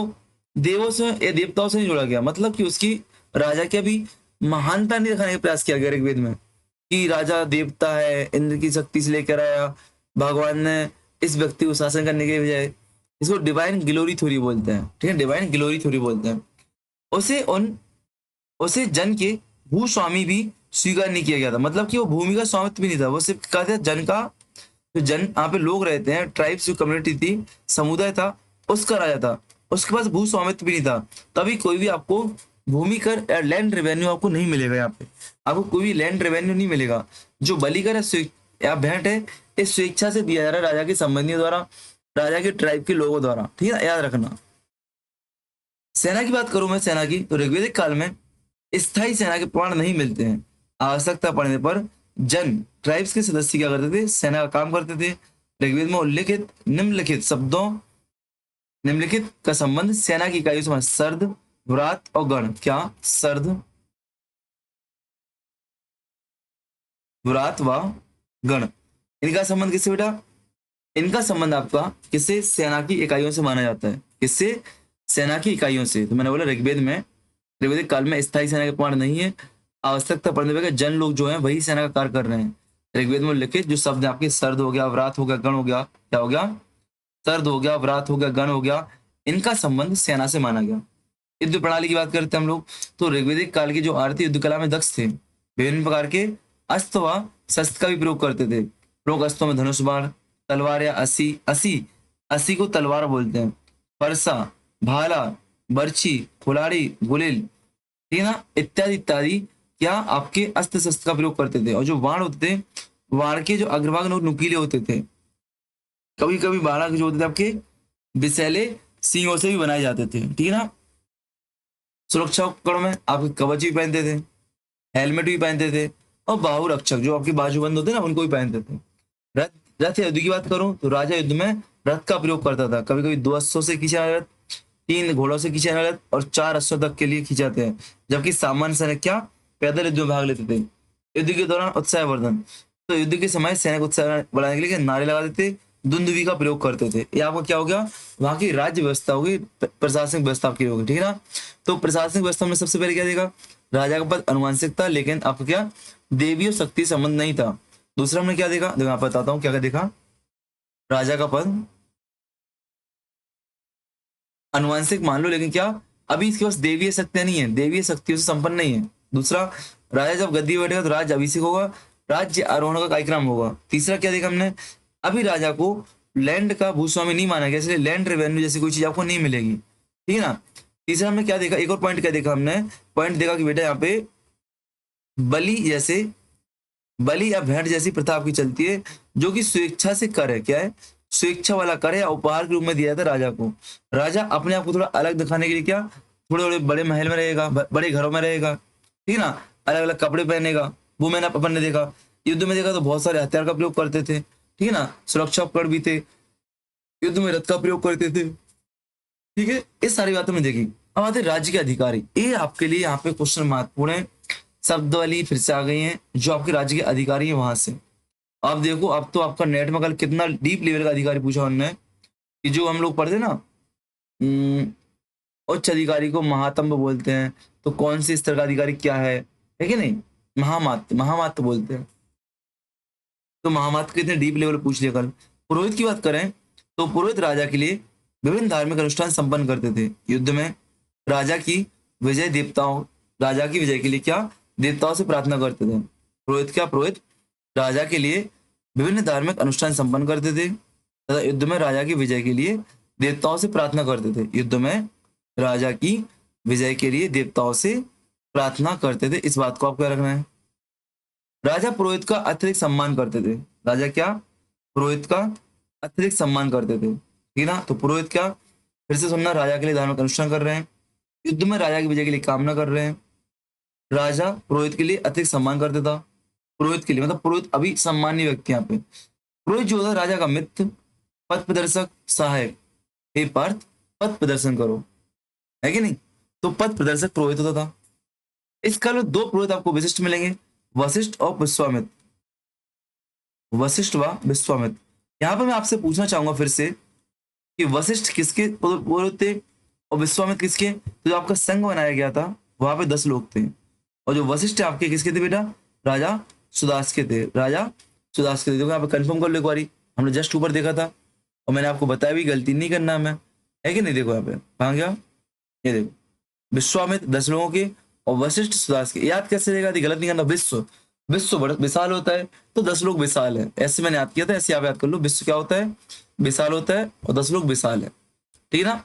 देवों से या देवताओं से नहीं जोड़ा गया, मतलब कि उसकी, राजा की अभी महानता नहीं दिखाने का प्रयास किया गया ऋग्वेद में, कि राजा देवता है, इंद्र की शक्ति से लेकर आया, भगवान ने इस व्यक्ति को शासन करने के बजाय, इसको डिवाइन ग्लोरी थ्योरी बोलते हैं, ठीक है, डिवाइन ग्लोरी थ्योरी बोलते हैं। उसे उसे जन के भूस्वामी भी स्वीकार नहीं किया गया था, मतलब कि वो भूमि का स्वामित्व भी नहीं था, वो सिर्फ क्या था, जन का, जो जन यहाँ पे लोग रहते हैं, ट्राइब्स, जो कम्युनिटी थी, समुदाय था, उसका राजा था, उसके पास भू स्वामित्व भी नहीं था। तभी कोई भी आपको भूमि कर या लैंड रेवेन्यू आपको नहीं मिलेगा, यहाँ पे आपको कोई भी लैंड रेवेन्यू नहीं मिलेगा। जो बलि कर या भेंट है, इस स्वेच्छा से दिया जा रहा है राजा के संबंधियों द्वारा, राजा के ट्राइब के लोगों द्वारा, ठीक है, याद रखना। सेना की बात करूं मैं, सेना की, तो ऋग्वैदिक काल में स्थायी सेना के प्रमाण नहीं मिलते हैं। आवश्यकता पड़ने पर जन, ट्राइब्स के सदस्य क्या करते थे, सेना का काम करते थे। ऋग्वेद में उल्लेखित निम्नलिखित का संबंध सेना की इकाइयों से, सर्द, व्रात और गण। क्या, सर्द, व्रात व गण, इनका संबंध किससे बेटा, इनका संबंध आपका किससे, सेना की इकाइयों से माना जाता है। किससे, सेना की इकाइयों से। तो मैंने बोला ऋग्वेद में, ऋग्वेदिक काल में स्थायी सेना के प्रमाण नहीं है। आवश्यकता पड़ने पर जन लोग जो है वही सेना का कार्य कर रहे हैं। ऋग्वेद में लिखित जो शब्द है आपके, सर्द हो गया, व्रात हो गया, गण हो गया, क्या हो गया, सर्द हो गया, व्रात हो गया, गण हो गया, इनका संबंध सेना से माना गया। युद्ध प्रणाली की बात करते हैं हम लोग, तो ऋग्वेदिक काल की जो आरती युद्ध कला में दक्ष थे, विभिन्न प्रकार के अस्त्र व शस्त्र का भी प्रयोग करते थे। प्रमुख अस्त्रों में धनुष बाण, तलवार या असी को तलवार बोलते हैं, फरसा, भाला, बर्छी, कुल्हाड़ी, गुलेल, ठीक है ना, इत्यादि इत्यादि, क्या आपके अस्त्र शस्त्र का प्रयोग करते थे। और जो बाण होते थे, बाण के जो अग्रभाग नुकीले होते थे, कभी कभी बाण जो होते थे आपके विषैले सींगों से भी बनाए जाते थे, ठीक है ना। सुरक्षा उपकरण में आपके कवच भी पहनते थे, हेलमेट भी पहनते थे, और बाहु रक्षक जो आपके बाजूबंद होते हैं ना, उनको भी पहनते थे। रथ युद्ध की बात करूं तो राजा युद्ध में रथ का प्रयोग करता था। कभी कभी 2 अश्वों से खींचा रथ, 3 घोड़ों से खींचा रथ और 4 अश्वों तक के लिए खींचाते हैं। जबकि सामान्य सैनिक क्या, पैदल युद्ध में भाग लेते थे। युद्ध के दौरान उत्साह वर्धन, तो युद्ध के समय सैनिक उत्साह बढ़ाने के लिए नारे लगाते थे, दुंदुभी का प्रयोग करते थे। ये आपका क्या हो गया, वहां की राज्य व्यवस्था होगी, प्रशासनिक व्यवस्था आपकी होगी, ठीक है ना। तो प्रशासनिक व्यवस्था में सबसे पहले क्या देगा, राजा का पद अनुवांशिक था, लेकिन आपको क्या, देवी और शक्ति संबंध नहीं था। दूसरा हमने क्या देखा, देखो मैं बताता हूँ क्या क्या देखा, राजा का पद अनुवांशिक मान लो, लेकिन क्या, अभी इसके पास देवीय शक्तियां नहीं है, देवीय शक्तियों से संपन्न नहीं है। दूसरा, राजा जब गद्दी बैठेगा तो राज अभिषेक होगा, राज्य आरोहण का कार्यक्रम होगा। तीसरा क्या देखा हमने, अभी राजा को लैंड का भूस्वामी नहीं माना गया, इसलिए लैंड रेवेन्यू जैसी कोई चीज आपको नहीं मिलेगी, ठीक है ना। तीसरा हमने क्या देखा, एक और पॉइंट क्या देखा हमने, पॉइंट देखा कि बेटा यहाँ पे बलि जैसे, बलि या भेंट जैसी प्रथा आपकी चलती है, जो कि स्वेच्छा से कर है, क्या है, स्वेच्छा वाला कर है या उपहार के रूप में दिया जाता है राजा को। राजा अपने आप को थोड़ा अलग दिखाने के लिए क्या, थोड़े थोड़े बड़े महल में रहेगा, बड़े घरों में रहेगा, ठीक है ना, अलग अलग कपड़े पहनेगा। वो मैंने अपन ने देखा, युद्ध में देखा तो बहुत सारे हथियार का प्रयोग करते थे, ठीक है ना, सुरक्षा उपकरण भी थे, युद्ध में रथ का प्रयोग करते थे, ठीक है, इस सारी बातें में देखी। अब आते हैं राज्य के अधिकारी, ये आपके लिए यहाँ पे क्वेश्चन महत्वपूर्ण है, शब्दावली फिर से आ गई है, जो आपके राज्य के अधिकारी हैं वहां से। अब देखो, अब तो आपका नेट में कल कितना डीप लेवल का अधिकारी पूछा उन्होंने, कि जो हम लोग पढ़ते ना, उच्च अधिकारी को महातंब बोलते हैं, तो कौन सी स्तर का अधिकारी क्या है कि नहीं, महामात्य, महामात्य बोलते हैं। तो महामात्य कितने डीप लेवल पूछ लिया कल। पुरोहित की बात करें तो पुरोहित राजा के लिए विभिन्न धार्मिक अनुष्ठान संपन्न करते थे। युद्ध में राजा की विजय देवताओं, राजा की विजय के लिए क्या, देवताओं से प्रार्थना करते थे। पुरोहित क्या, पुरोहित राजा के लिए विभिन्न धार्मिक अनुष्ठान संपन्न करते थे तथा युद्ध में राजा की विजय के लिए देवताओं से प्रार्थना करते थे। युद्ध में राजा की विजय के लिए देवताओं से प्रार्थना करते थे, इस बात को आपको रखना है। राजा पुरोहित का अत्यधिक सम्मान करते थे। राजा क्या, पुरोहित का अत्यधिक सम्मान करते थे, ठीक है ना। तो पुरोहित क्या, फिर से सुनना, राजा के लिए धार्मिक अनुष्ठान कर रहे हैं, युद्ध में राजा की विजय के लिए कामना कर रहे हैं। राजा पुरोहित के लिए अत्यधिक सम्मान करता था। पुरोहित के लिए मतलब पुरोहित अभी सम्मानीय व्यक्ति यहाँ पे। पुरोहित जो होता है राजा का मित्र, पथ प्रदर्शक, सहायक। हे पार्थ, पथ प्रदर्शन करो, है कि नहीं। तो पथ प्रदर्शक पुरोहित होता था। इस काल में दो पुरोहित आपको विशिष्ट मिलेंगे, वशिष्ठ और विश्वामित्र। वशिष्ठ व विश्वामित्र। यहाँ पर मैं आपसे पूछना चाहूंगा फिर से कि वशिष्ठ किसके पुरोहित थे और विश्वामित्र किसके। तो जो आपका संघ बनाया गया था वहां पे 10 लोग थे, और जो वशिष्ठ आपके किसके थे बेटा, राजा सुदास के थे, राजा सुदास के थे। देखो यहाँ पे कंफर्म कर लो एक बारी, हमने जस्ट ऊपर देखा था और मैंने आपको बताया भी गलती नहीं करना हमें, है कि नहीं। देखो यहाँ पे कहाँ गया, ये देखो, विश्वामित्र 10 लोगों के और वशिष्ठ सुदास के। याद कैसे रहेगा, गलत नहीं करना। विश्व, विश्व बड़ा विशाल होता है, तो 10 लोग विशाल है, ऐसे मैंने याद किया था, ऐसे आप याद कर लो। विश्व क्या होता है, विशाल होता है, और 10 लोग विशाल है, ठीक है ना।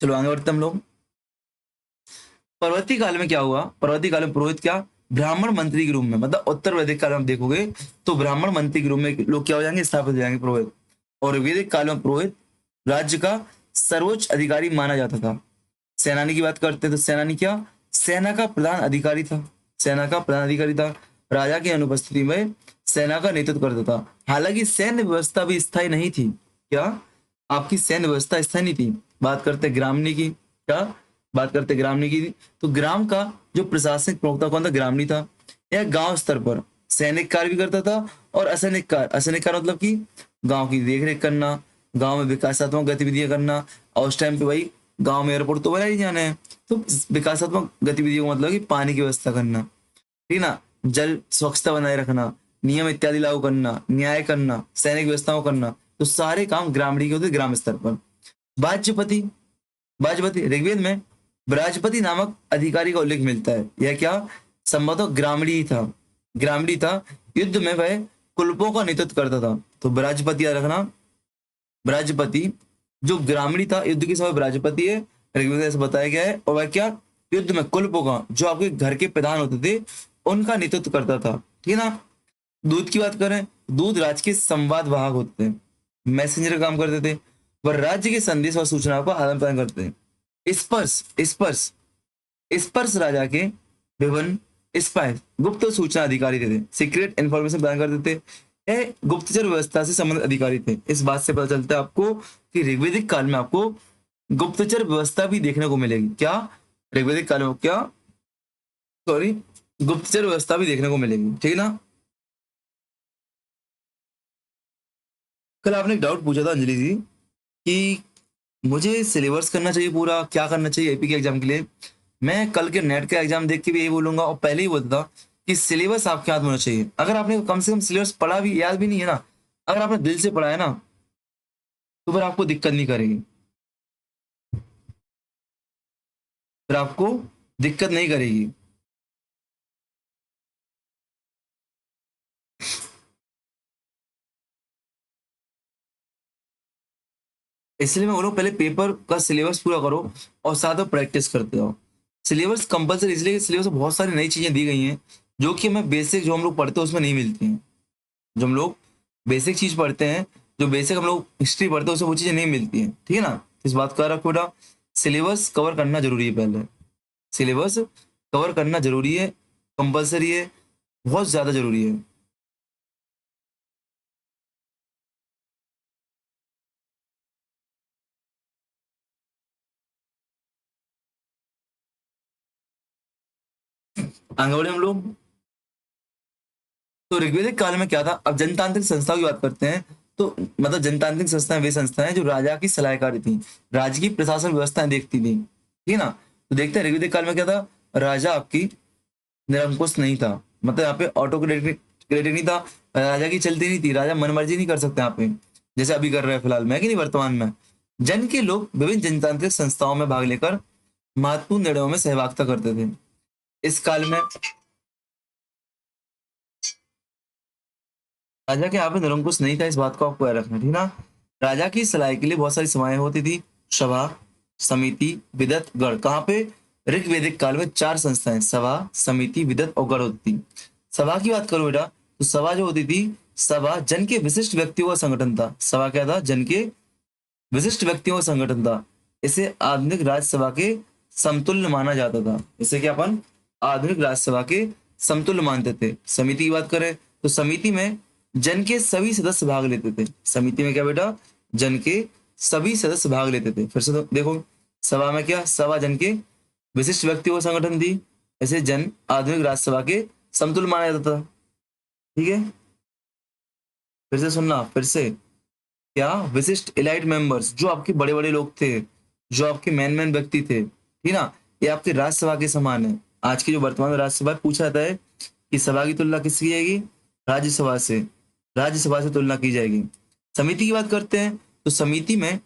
चलो आगे बढ़ते हम लोग। परवर्ती काल में क्या हुआ, परवर्ती काल में पुरोहित क्या, ब्राह्मण मंत्री के रूप में, मतलब उत्तर वैदिक काल में आप देखोगे तो ब्राह्मण मंत्री के रूप में लोग क्या हो जाएंगे, स्थापित हो जाएंगे, पुरोहित। और वैदिक काल में पुरोहित राज्य का सर्वोच्च अधिकारी माना जाता था। सेनानी की बात करते हैं तो सेनानी क्या, सेना का प्रधान अधिकारी था, सेना का प्रधान अधिकारी था, राजा की अनुपस्थिति में सेना का नेतृत्व करता था। हालांकि सैन्य व्यवस्था भी स्थायी नहीं थी, क्या, आपकी सैन्य व्यवस्था स्थायी नहीं थी। बात करते ग्रामनी की, क्या, बात करते ग्रामनी की। तो ग्राम का जो प्रशासनिक प्रवक्ता कौन था, ग्रामनी था। यह गांव स्तर पर सैनिक कार्य भी करता था और असैनिक कार्य, असैनिक कार्य मतलब कि गांव की देखरेख करना, गांव में विकासात्मक गतिविधियां करना, और उस टाइम पे भाई गांव में एयरपोर्ट तो बना ही जाना है, तो विकासात्मक गतिविधियों का मतलब कि पानी की व्यवस्था करना, ठीक है ना, जल स्वच्छता बनाए रखना, नियम इत्यादि लागू करना, न्याय करना, सैनिक व्यवस्थाओं करना, तो सारे काम ग्रामीण के होते ग्राम स्तर पर। वाजपति, वाजपति ऋग्वेद में बृहस्पति नामक अधिकारी का उल्लेख मिलता है। यह क्या, संभवतः ग्रामीणी ही था, ग्रामीणी था। युद्ध में वह कुलपों का नेतृत्व करता था। तो बृहस्पति याद रखना, बृहस्पति जो ग्रामीणी था युद्ध के समय बृहस्पति है, ऋग्वेद में ऐसा बताया गया है। और वह क्या, युद्ध में कुलपों का, जो आपके घर के प्रधान होते थे, उनका नेतृत्व करता था, ठीक है ना। दूध की बात करें, दूध राज्य के संवाद वाहक होते थे, मैसेंजर का काम करते थे, वह राज्य के संदेश और सूचनाओं का आदान प्रदान करते थे। स्पर्श, स्पर्श, स्पर्श राजा के विभिन्न स्पाई, गुप्त सूचना अधिकारी थे, सीक्रेट इंफॉर्मेशन प्रदान करते थे। यह गुप्तचर व्यवस्था से संबंधित अधिकारी थे। इस बात से पता चलता है आपको कि ऋग्वेदिक काल में आपको गुप्तचर व्यवस्था भी देखने को मिलेगी। क्या, ऋग्वेदिक काल में क्या, सॉरी, गुप्तचर व्यवस्था भी देखने को मिलेगी, ठीक है ना। कल आपने एक डाउट पूछा था अंजलि जी कि मुझे सिलेबस करना चाहिए पूरा, क्या करना चाहिए एपी के एग्जाम के लिए। मैं कल के नेट का एग्जाम देख के भी यही बोलूंगा, और पहले ही बोलता था कि सिलेबस आपके हाथ में होना चाहिए। अगर आपने कम से कम सिलेबस पढ़ा भी, याद भी नहीं है ना, अगर आपने दिल से पढ़ा है ना, तो फिर आपको दिक्कत नहीं करेगी, फिर आपको दिक्कत नहीं करेगी। इसलिए मैं बोलूँ पहले पेपर का सिलेबस पूरा करो और साथ में प्रैक्टिस करते जाओ। सिलेबस कंपल्सरी इसलिए सिलेबस में बहुत सारी नई चीज़ें दी गई हैं, जो कि हमें बेसिक जो हम लोग पढ़ते हैं उसमें नहीं मिलती हैं। जो हम लोग बेसिक चीज़ पढ़ते हैं, जो बेसिक हम लोग हिस्ट्री पढ़ते हैं उसमें वो चीज़ें नहीं मिलती हैं, ठीक है ना? इस बात का रखो बेटा, सिलेबस कवर करना ज़रूरी है पहले। सिलेबस कवर करना ज़रूरी है, कंपल्सरी है, बहुत ज़्यादा ज़रूरी है। आगे बढ़े हम लोग। तो ऋग्वेदिक काल में क्या था? अब जनतांत्रिक संस्थाओं की बात करते हैं। तो मतलब जनतांत्रिक संस्थाएं वे संस्थाएं जो राजा की सलाहकारी थी, राज्य की प्रशासन व्यवस्थाएं देखती थी, ठीक है ना? तो देखते हैं ऋग्वेदिक काल में क्या था। राजा आपकी निरंकुश नहीं था, मतलब यहाँ पे ऑटोक्रेटिक नहीं था, राजा की चलती नहीं थी, राजा मनमर्जी नहीं कर सकते यहाँ पे, जैसे अभी कर रहे हैं फिलहाल में, कि नहीं, वर्तमान में। जन के लोग विभिन्न जनतांत्रिक संस्थाओं में भाग लेकर महत्वपूर्ण निर्णयों में सहभागिता करते थे। इस काल में राजा के यहाँ पे निरंकुश नहीं था, इस बात को आपको याद रखना, ठीक ना? राजा की सलाह के लिए बहुत सारी सभाएं होती थी। सभा, समिति, विदत, गण। कहाँ पे? ऋग्वेदिक काल में चार संस्थाएं, सभा, समिति, विदत और गण होती थी। सभा की बात करो बेटा, तो सभा जो होती थी, सभा जन के विशिष्ट व्यक्तियों का संगठन था। सभा क्या था? जन के विशिष्ट व्यक्तियों का संगठन था। इसे आधुनिक राज्यसभा के समतुल्य माना जाता था। इसे क्या अपन आधुनिक राज्यसभा के समतुल्य मानते थे। समिति की बात करें तो समिति में जन के सभी सदस्य भाग लेते थे। समिति में क्या बेटा? जन के सभी सदस्य भाग लेते थे। फिर से तो देखो, सभा में क्या? सभा जन के विशिष्ट व्यक्तियों का संगठन थी। ऐसे जन आधुनिक राज्यसभा के समतुल्य माना जाता था, ठीक है? फिर से सुनना, फिर से। क्या? विशिष्ट इलाइट मेंबर्स, जो आपके बड़े बड़े लोग थे, जो आपके मेन मेन व्यक्ति थे, ठीक ना? ये आपके राज्यसभा के समान है। आज की जो वर्तमान में राज्यसभा है, पूछा जाता है कि सभा की तुलना किससे की जाएगी? राज्यसभा से। राज्यसभा से तुलना की जाएगी। समिति की बात करते हैं तो समिति में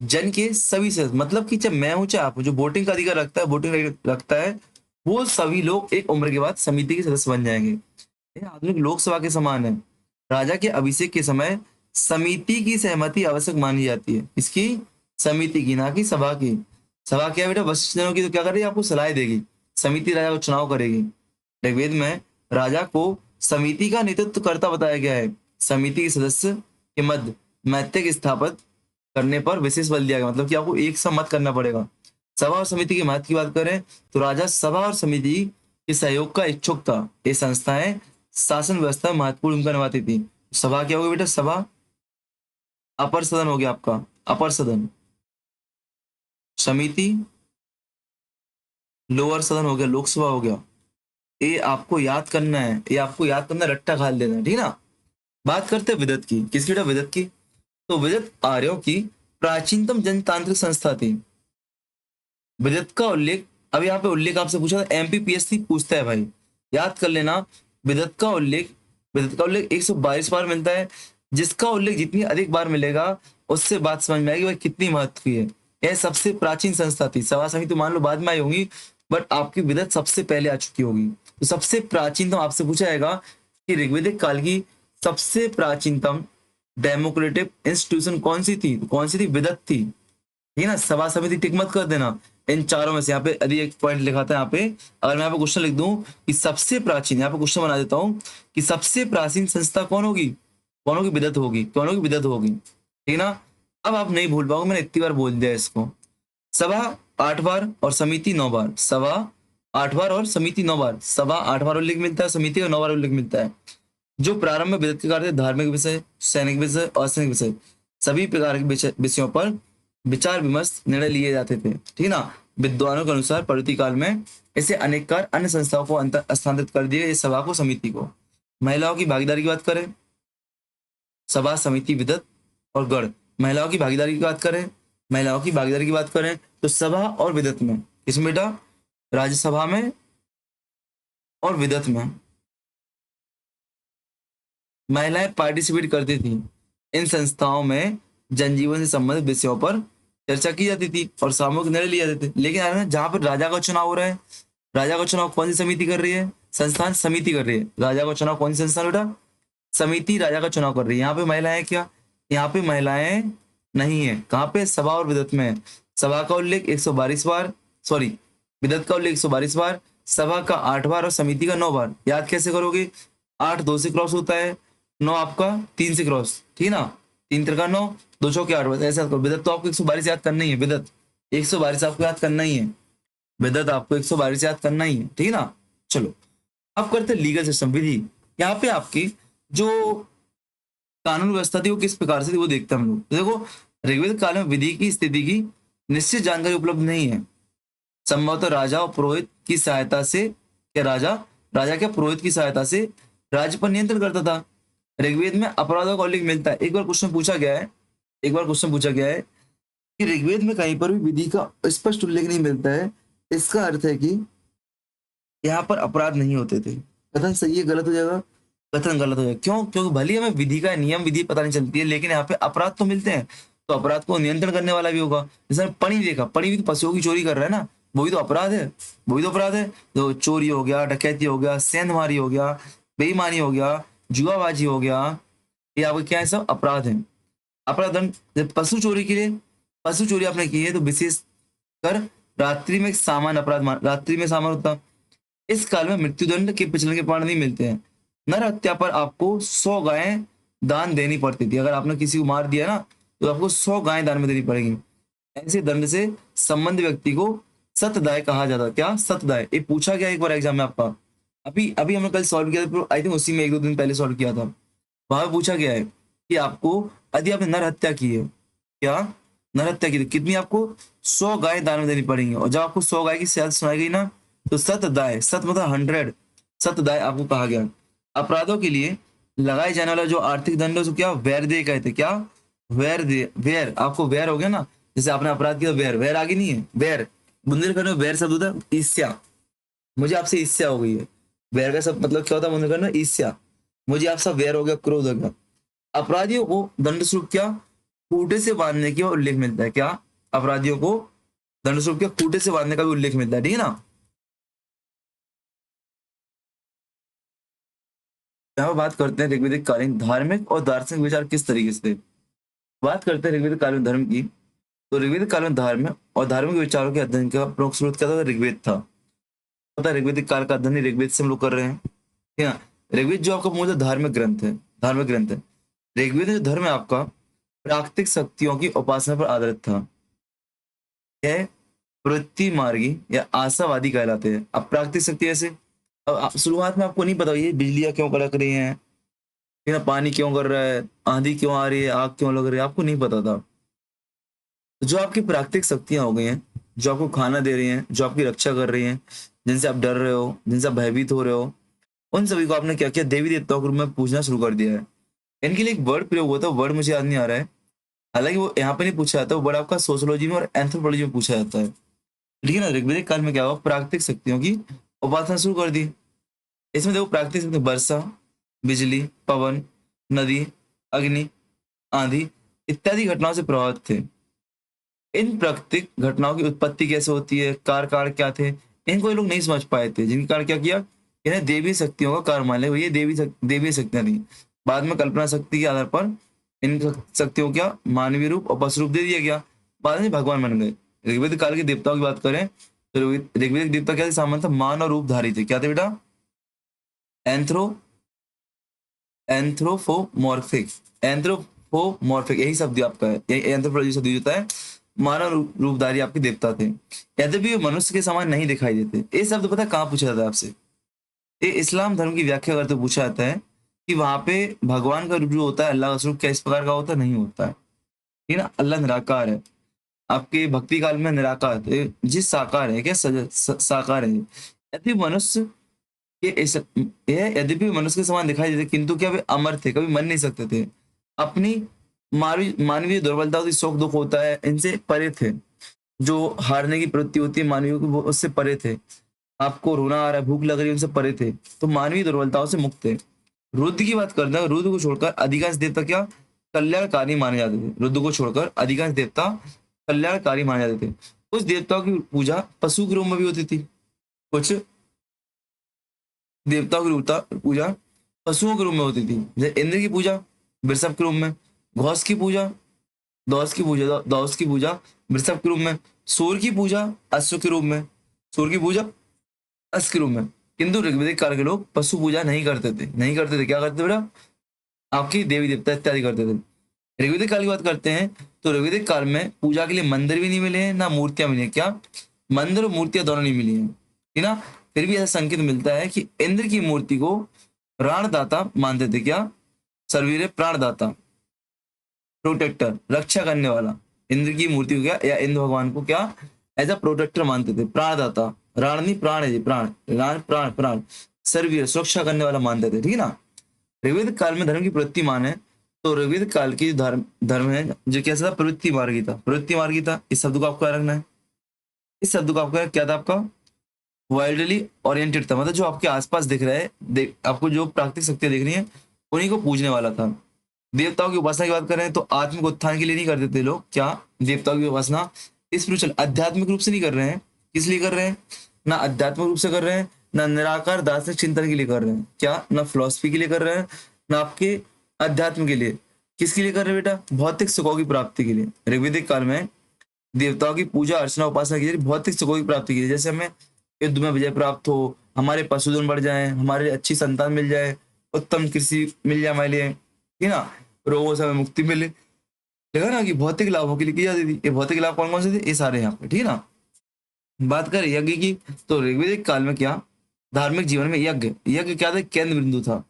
जन के सभी से, मतलब कि चाहे मैं हूं चाहे आप हो, जो वोटिंग का अधिकार रखता है, वोटिंग रखता है, वो सभी लोग एक उम्र के बाद समिति के सदस्य बन जाएंगे। ये आधुनिक लोकसभा के समान है। राजा के अभिषेक के समय समिति की सहमति आवश्यक मानी जाती है। इसकी? समिति की, ना कि सभा की। सभा क्या है बेटा? वरिष्ठ जनों की तो क्या करेगी? आपको सलाह देगी। समिति राजा को चुनाव करेगी। ऋग्वेद में राजा को समिति का नेतृत्व करता बताया गया है। समिति के सदस्य के मध्य मैत्रिक स्थापित करने पर विशेष बल दिया गया, मतलब कि आपको एक सा मत करना पड़ेगा। सभा और समिति के महत्व की बात करें तो राजा सभा और समिति के सहयोग का इच्छुक था। ये संस्थाएं शासन व्यवस्था में महत्वपूर्ण भूमिका निभाती थी। सभा क्या होगी बेटा? सभा अपर सदन हो गया आपका, अपर सदन। समिति लोअर सदन हो गया, लोकसभा हो गया। ये आपको याद करना है, ये आपको याद करना है, रट्टा खा देना है, ठीक है ना? बात करते हैं विदत की। किसकी बेटा? विदत की। तो विदत आर्यों की प्राचीनतम जनतांत्रिक संस्था थी। विदत का उल्लेख, अब यहाँ पे उल्लेख आपसे पूछा था, एमपीपीएससी पूछता है भाई, याद कर लेना। विदत का उल्लेख 122 बार मिलता है। जिसका उल्लेख जितनी अधिक बार मिलेगा, उससे बात समझ में आएगी भाई कितनी महत्व की है। यह सबसे प्राचीन संस्था थी। सभा समिति तो मान लो बाद में आई होंगी, बट आपकी विदत सबसे पहले आ चुकी होगी। तो सबसे प्राचीनतम आपसे पूछा जाएगा कि ऋग्वेदिक काल की सबसे प्राचीनतम डेमोक्रेटिक इंस्टीट्यूशन कौन सी थी? कौन सी थी? विदत थी, ठीक है ना? सभा समिति टिक मत कर देना इन चारों में से। यहाँ पे यदि एक पॉइंट लिखा था यहाँ पे, अगर मैं यहाँ पे क्वेश्चन लिख दूं कि सबसे प्राचीन, यहाँ पे क्वेश्चन बना देता हूँ कि सबसे प्राचीन संस्था कौन होगी? कौन होगी? विदत होगी। कौन होगी? विदत होगी, ठीक है ना? अब आप नहीं भूल पाओगे, मैंने इतनी बार बोल दिया इसको। सभा 8 बार और समिति 9 बार। सभा 8 बार और समिति 9 बार। सभा 8 बार उल्लेख मिलता है, समिति का 9 बार उल्लेख मिलता है। जो प्रारंभ में विदत के कार्य थे, धार्मिक विषय, सैनिक विषय, असैनिक विषय, सभी प्रकार के विषयों पर विचार विमर्श निर्णय लिए जाते थे, ठीक है ना? विद्वानों के अनुसार प्रगति काल में ऐसे अनेक कार्य अन्य संस्थाओं को स्थानांतरित कर दिए, इस सभा को, समिति को। महिलाओं की भागीदारी की बात करें, सभा, समिति, विदत और गण। महिलाओं की भागीदारी की बात करें, महिलाओं की भागीदारी की बात करें तो सभा और विदत में, इसमें बेटा राज्यसभा में और विदत में महिलाएं पार्टिसिपेट करती थी। इन संस्थाओं में जनजीवन से संबंधित विषयों पर चर्चा की जाती थी और सामूहिक निर्णय लिए जाते थे। लेकिन जहां पर राजा का चुनाव हो रहा है, राजा का चुनाव कौन सी समिति कर रही है? संस्थान समिति कर रही है। राजा का चुनाव कौन सी संस्थान बेटा? समिति राजा का चुनाव कर रही है। यहाँ पे महिलाएं क्या? यहाँ पे महिलाएं नहीं है। कहाँ पे? सभा और विदत में है। सभा का उल्लेख 122 बार, सॉरी, विदत का उल्लेख 122 बार, सभा का 8 बार और समिति का 9 बार। याद कैसे करोगे? 8 2 से क्रॉस होता है, 9 आपका 3 से क्रॉस, ठीक है ना? 3 त्रिका 9, 2 चौके 8, बस ऐसा करो। विदत तो आपको 122 याद करना ही है, विदत 122 आपको याद करना ही है, विदत आपको 122 याद करना ही है, ठीक है ना? चलो अब करते हैं लीगल सिस्टम, विधि। यहाँ पे आपकी जो कानून व्यवस्था थी वो किस प्रकार से थी वो देखते हैं हम लोग। देखो, ऋग्वेद काल में विधि की स्थिति की निश्चित जानकारी उपलब्ध नहीं है। संभवतः राजा और पुरोहित की सहायता से, क्या राजा राजा क्या पुरोहित की सहायता से राज्य पर नियंत्रण करता था। ऋग्वेद में अपराधों का उल्लेख मिलता है। एक बार क्वेश्चन पूछा गया है, एक बार क्वेश्चन पूछा गया है कि ऋग्वेद में कहीं पर भी विधि का स्पष्ट उल्लेख नहीं मिलता है, इसका अर्थ है कि यहाँ पर अपराध नहीं होते थे। कथन सही है, गलत हो जाएगा? कथन गलत हो जाएगा। क्यों? क्योंकि भले ही हमें विधि का नियम विधि पता नहीं चलती है, लेकिन यहाँ पे अपराध तो मिलते हैं, तो अपराध को नियंत्रण करने वाला भी होगा। जैसे पणी देखा, पणी भी तो पशुओं की चोरी कर रहा है ना, वो भी तो अपराध है, वो भी तो अपराध है। तो चोरी हो गया, डकैती हो गया, सेंधमारी हो गया, बेईमानी हो गया, जुआबाजी हो गया, ये आपके क्या है? सब अपराध है। अपराध दंड, जब पशु चोरी के लिए, पशु चोरी आपने की है तो विशेष कर रात्रि में सामान्य अपराध रात्रि में सामान्य होता। इस काल में मृत्युदंड के प्रचलन के प्रमाण नहीं मिलते हैं। नर हत्या पर आपको 100 गायें दान देनी पड़ती थी। अगर आपने किसी को मार दिया ना, तो आपको 100 गायें दान में देनी पड़ेगी। ऐसे दंड से संबंध व्यक्ति को सतदाय कहा जाता है। क्या? सतदाय। ये पूछा गया एक बार एग्जाम में आपका, अभी अभी हमने कल सॉल्व किया था, आई थिंक उसी में 1 2 दिन पहले सॉल्व किया था। वहां पे पूछा गया है कि आपको यदि आपने नर हत्या की है, क्या नर हत्या की, तो कितनी आपको 100 गाय दान में देनी पड़ेंगी। और जब आपको 100 गाय की सेल सुनाई गई ना, तो सतदाय, सत मतलब 100, सतदाय आपको कहा गया। अपराधों के लिए लगाए जाने वाला जो आर्थिक दंड है उसको क्या वैर दे कहते? क्या? वैर दे। वैर, आपको वैर हो गया ना, जैसे आपने अपराध किया, वैर, वैर आगे नहीं है, वैर बुंदेलखंड में वैर शब्द होता है ईर्ष्या। मुझे आपसे ईर्ष्या हो गई है, वैर का सब मतलब क्या होता है बुंदेलखंड में? ईर्ष्या। मुझे आपसे वैर हो गया, क्रोध हो गया। अपराधियों को दंड स्वरूप क्या खूंटे से बांधने की उल्लेख मिलता है। क्या? अपराधियों को दंड स्वरूप क्या खूंटे से बांधने का भी उल्लेख मिलता है, ठीक है ना? यहाँ बात करते हैं ऋग्वेदिक कालीन धार्मिक और दार्शनिक विचार किस तरीके से थे। बात करते हैं ऋग्वेदिक कालीन धर्म की, तो ऋग्वेदिक काल में धर्म और धार्मिक विचारों के अध्ययन का प्रमुख स्रोत क्या था? ऋग्वेद था। पता है, ऋग्वेदिक काल का अध्ययन ही ऋग्वेद से हम लोग कर रहे हैं, ठीक है ना? ऋग्वेद जो आपका मूल धार्मिक ग्रंथ है, धार्मिक ग्रंथ है। ऋग्वेद जो धर्म है आपका प्राकृतिक शक्तियों की उपासना पर आधारित था। यह प्रवृत्ति मार्गी या आशावादी कहलाते हैं। अब प्राकृतिक शक्ति ऐसे, अब शुरुआत में आपको नहीं पता ये बिजलियां क्यों कड़क रही हैं, ये ना पानी क्यों कर रहा है, आंधी क्यों आ रही है, आग क्यों लग रही है, आपको नहीं पता था। तो जो आपकी प्राकृतिक शक्तियां हो गई हैं, जो आपको खाना दे रही हैं, जो आपकी रक्षा कर रही हैं, जिनसे आप डर रहे हो, जिनसे आप भयभीत हो रहे हो, उन सभी को आपने क्या किया? देवी देवताओं के रूप में पूजना शुरू कर दिया है। इनके लिए एक वर्ड प्रयोग हुआ था, वर्ड मुझे याद नहीं आ रहा है, हालांकि वो यहाँ पे नहीं पूछा जाता, वो वर्ड आपका सोशोलॉजी में और एंथ्रोपोलॉजी में पूछा जाता है। ठीक है ना? ऋग्वेदिक काल में क्या हुआ? प्राकृतिक शक्तियों की उपासना शुरू कर दी। इसमें देखो प्राकृतिक शक्ति वर्षा, बिजली, पवन, नदी, अग्नि, आंधी इत्यादि घटनाओं से प्रभावित थे। इन प्राकृतिक घटनाओं की उत्पत्ति कैसे होती है, कारण क्या थे, इनको ये लोग नहीं समझ पाए थे, जिनके कारण क्या किया, इन्हें देवी शक्तियों का कार्य मान लिया। ये देवी शक्तियां थी। बाद में कल्पना शक्ति के आधार पर इन शक्तियों को क्या मानवीय रूप और पशु रूप दे दिया गया, बाद में भगवान बन गए। ऋग्वेद काल के देवताओं की बात करें तो ऋग्वेद देवता क्या थे? सामान्यतः मान और रूपधारी थे। क्या थे बेटा? एंथ्रो एंथ्रोपोमॉर्फिक, एंथ्रोपोमॉर्फिक यही शब्द आपका है, यही एंथ्रोपोलॉजी शब्द होता है। मानव रूपधारी आपके देवता थे। यद्यपि वे मनुष्य के समान नहीं दिखाई देते। ये शब्द पता है कहाँ पूछा जाता है आपसे? ये इस्लाम धर्म की व्याख्या करते हुए पूछा जाता है कि वहां पे भगवान का रूप जो होता है, अल्लाह का स्वरूप क्या इस प्रकार का होता है? नहीं होता है, ठीक है ना? अल्लाह निराकार है। आपके भक्ति काल में निराकार थे, जिस साकार है क्या साकार है। यदि मनुष्य ये इस ये यद्यपि मनुष्य के समान दिखाई देते, किंतु क्या वे अमर थे, कभी मर नहीं सकते थे। अपनी मानवीय दुर्बलता होती, शोक दुख होता है, इनसे परे थे। जो हारने की प्रवृत्ति होती है मानवीय की, वो उससे परे थे। आपको रोना आ रहा है, भूख लग रही है, उनसे परे थे। तो मानवीय दुर्बलताओं से मुक्त थे। रुद्र की बात करते हैं, रुद्र को छोड़कर अधिकांश देवता क्या कल्याणकारी माने जाते थे। रुद्र को छोड़कर अधिकांश देवता कल्याणकारी माने जाते थे। कुछ देवताओं की पूजा पशु के रूप में भी होती थी, कुछ देवताओं की पूजा पशुओं के रूप में होती थी। जैसे इंद्र की पूजा वृषभ के रूप में, घोष की पूजा दौस की पूजा, दौस की पूजा वृषभ के रूप में, सूर्य की पूजा अश्व के रूप में, सूर्य की पूजा अश्व के रूप में। किंतु ऋग्वेदिक काल के लोग पशु पूजा नहीं करते थे, नहीं करते थे, क्या करते थे बेटा, आपकी देवी देवता इत्यादि करते थे। ऋग्वेदिक काल की बात करते हैं तो ऋग्वेदिक काल में पूजा के लिए मंदिर भी नहीं मिले हैं, ना मूर्तियां मिली हैं, क्या मंदिर और मूर्तियां दोनों नहीं मिली हैं, ठीक ना। फिर भी ऐसा संकेत मिलता है कि इंद्र की मूर्ति को प्राणदाता मानते थे, क्या, सर्वीर प्राणदाता, प्रोटेक्टर, रक्षा करने वाला। इंद्र की मूर्ति को क्या, या इंद्र भगवान को क्या, एज अ प्रोटेक्टर मानते थे, प्राणदाता, प्राण नहीं प्राण है जी, प्राण, प्राण प्राण प्राण, सर्वीर सुरक्षा करने वाला मानते थे, ठीक है ना। ऋग्वेद काल में धर्म की प्रवृत्ति मान है, तो ऋग्वेद काल की धर्म धर्म है जो कैसा था, प्रवृत्ति मार्गी था, प्रवृत्ति मार्गी था। इस शब्द को आपको याद रखना है, इस शब्द को आपको क्या था, आपका वाइल्डली ओरिएंटेड था, मतलब जो आपके आसपास दिख रहा है, आपको जो प्राकृतिक शक्तियां दिख रही हैं उन्हीं को पूजने वाला था। देवताओं की उपासना की बात करें तो आत्मिक उत्थान के लिए नहीं करते थे लोग, क्या, देवताओं की उपासना स्पिरिचुअल आध्यात्मिक रूप से नहीं कर रहे हैं। किस लिए कर रहे हैं, ना आध्यात्मिक रूप से कर रहे हैं, ना निराकार दार्शनिक चिंतन के लिए कर रहे हैं, क्या, ना फिलोसफी के लिए कर रहे हैं, ना आपके अध्यात्म के लिए। किसके लिए कर रहे हैं बेटा, भौतिक सुखों की प्राप्ति के लिए। ऋग्वेदिक काल में देवताओं की पूजा अर्चना उपासना की जाती, भौतिक सुखों की प्राप्ति के लिए, जैसे हमें युद्ध में विजय प्राप्त हो, हमारे पशुधन बढ़ जाए, हमारे अच्छी संतान मिल जाए, उत्तम कृषि मिल जाए हमारे लिए, ठीक है ना, रोगों से हमें मुक्ति मिले, देखा ना कि भौतिक लाभों के लिए की जाती थी। ये भौतिक लाभ कौन कौन से थे, ये सारे यहाँ पे, ठीक है ना। बात करें यज्ञ की, तो ऋग्वेदिक काल में क्या, धार्मिक जीवन में यज्ञ, यज्ञ क्या था, केंद्र बिंदु था,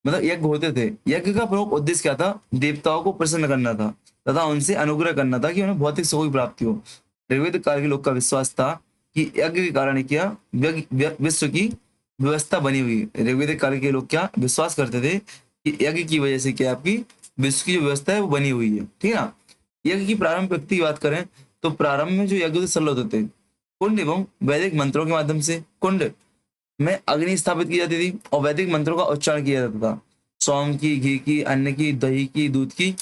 मतलब यज्ञ होते थे। यज्ञ का प्रमुख उद्देश्य क्या था, देवताओं को प्रसन्न करना था तथा उनसे अनुग्रह करना था कि उन्हें भौतिक सुखों की प्राप्ति हो। ऋग्वेद काल के लोग का विश्वास था कि यज्ञ के कारण क्या, विश्व की व्यवस्था बनी हुई है। ऋग्वेदिक काल के लोग क्या विश्वास करते थे कि यज्ञ की वजह से क्या, आपकी विश्व की जो व्यवस्था है वो बनी हुई है, ठीक है ना। यज्ञ की प्रारंभ व्यक्ति की बात करें तो प्रारंभ में जो यज्ञ सरल होते थे, कुंड एवं वैदिक मंत्रों के माध्यम से। कुंड में अग्नि स्थापित की जाती थी और वैदिक मंत्रों का उच्चारण किया जाता था, सौम की, घी की, अन्न की, दही की, दूध की,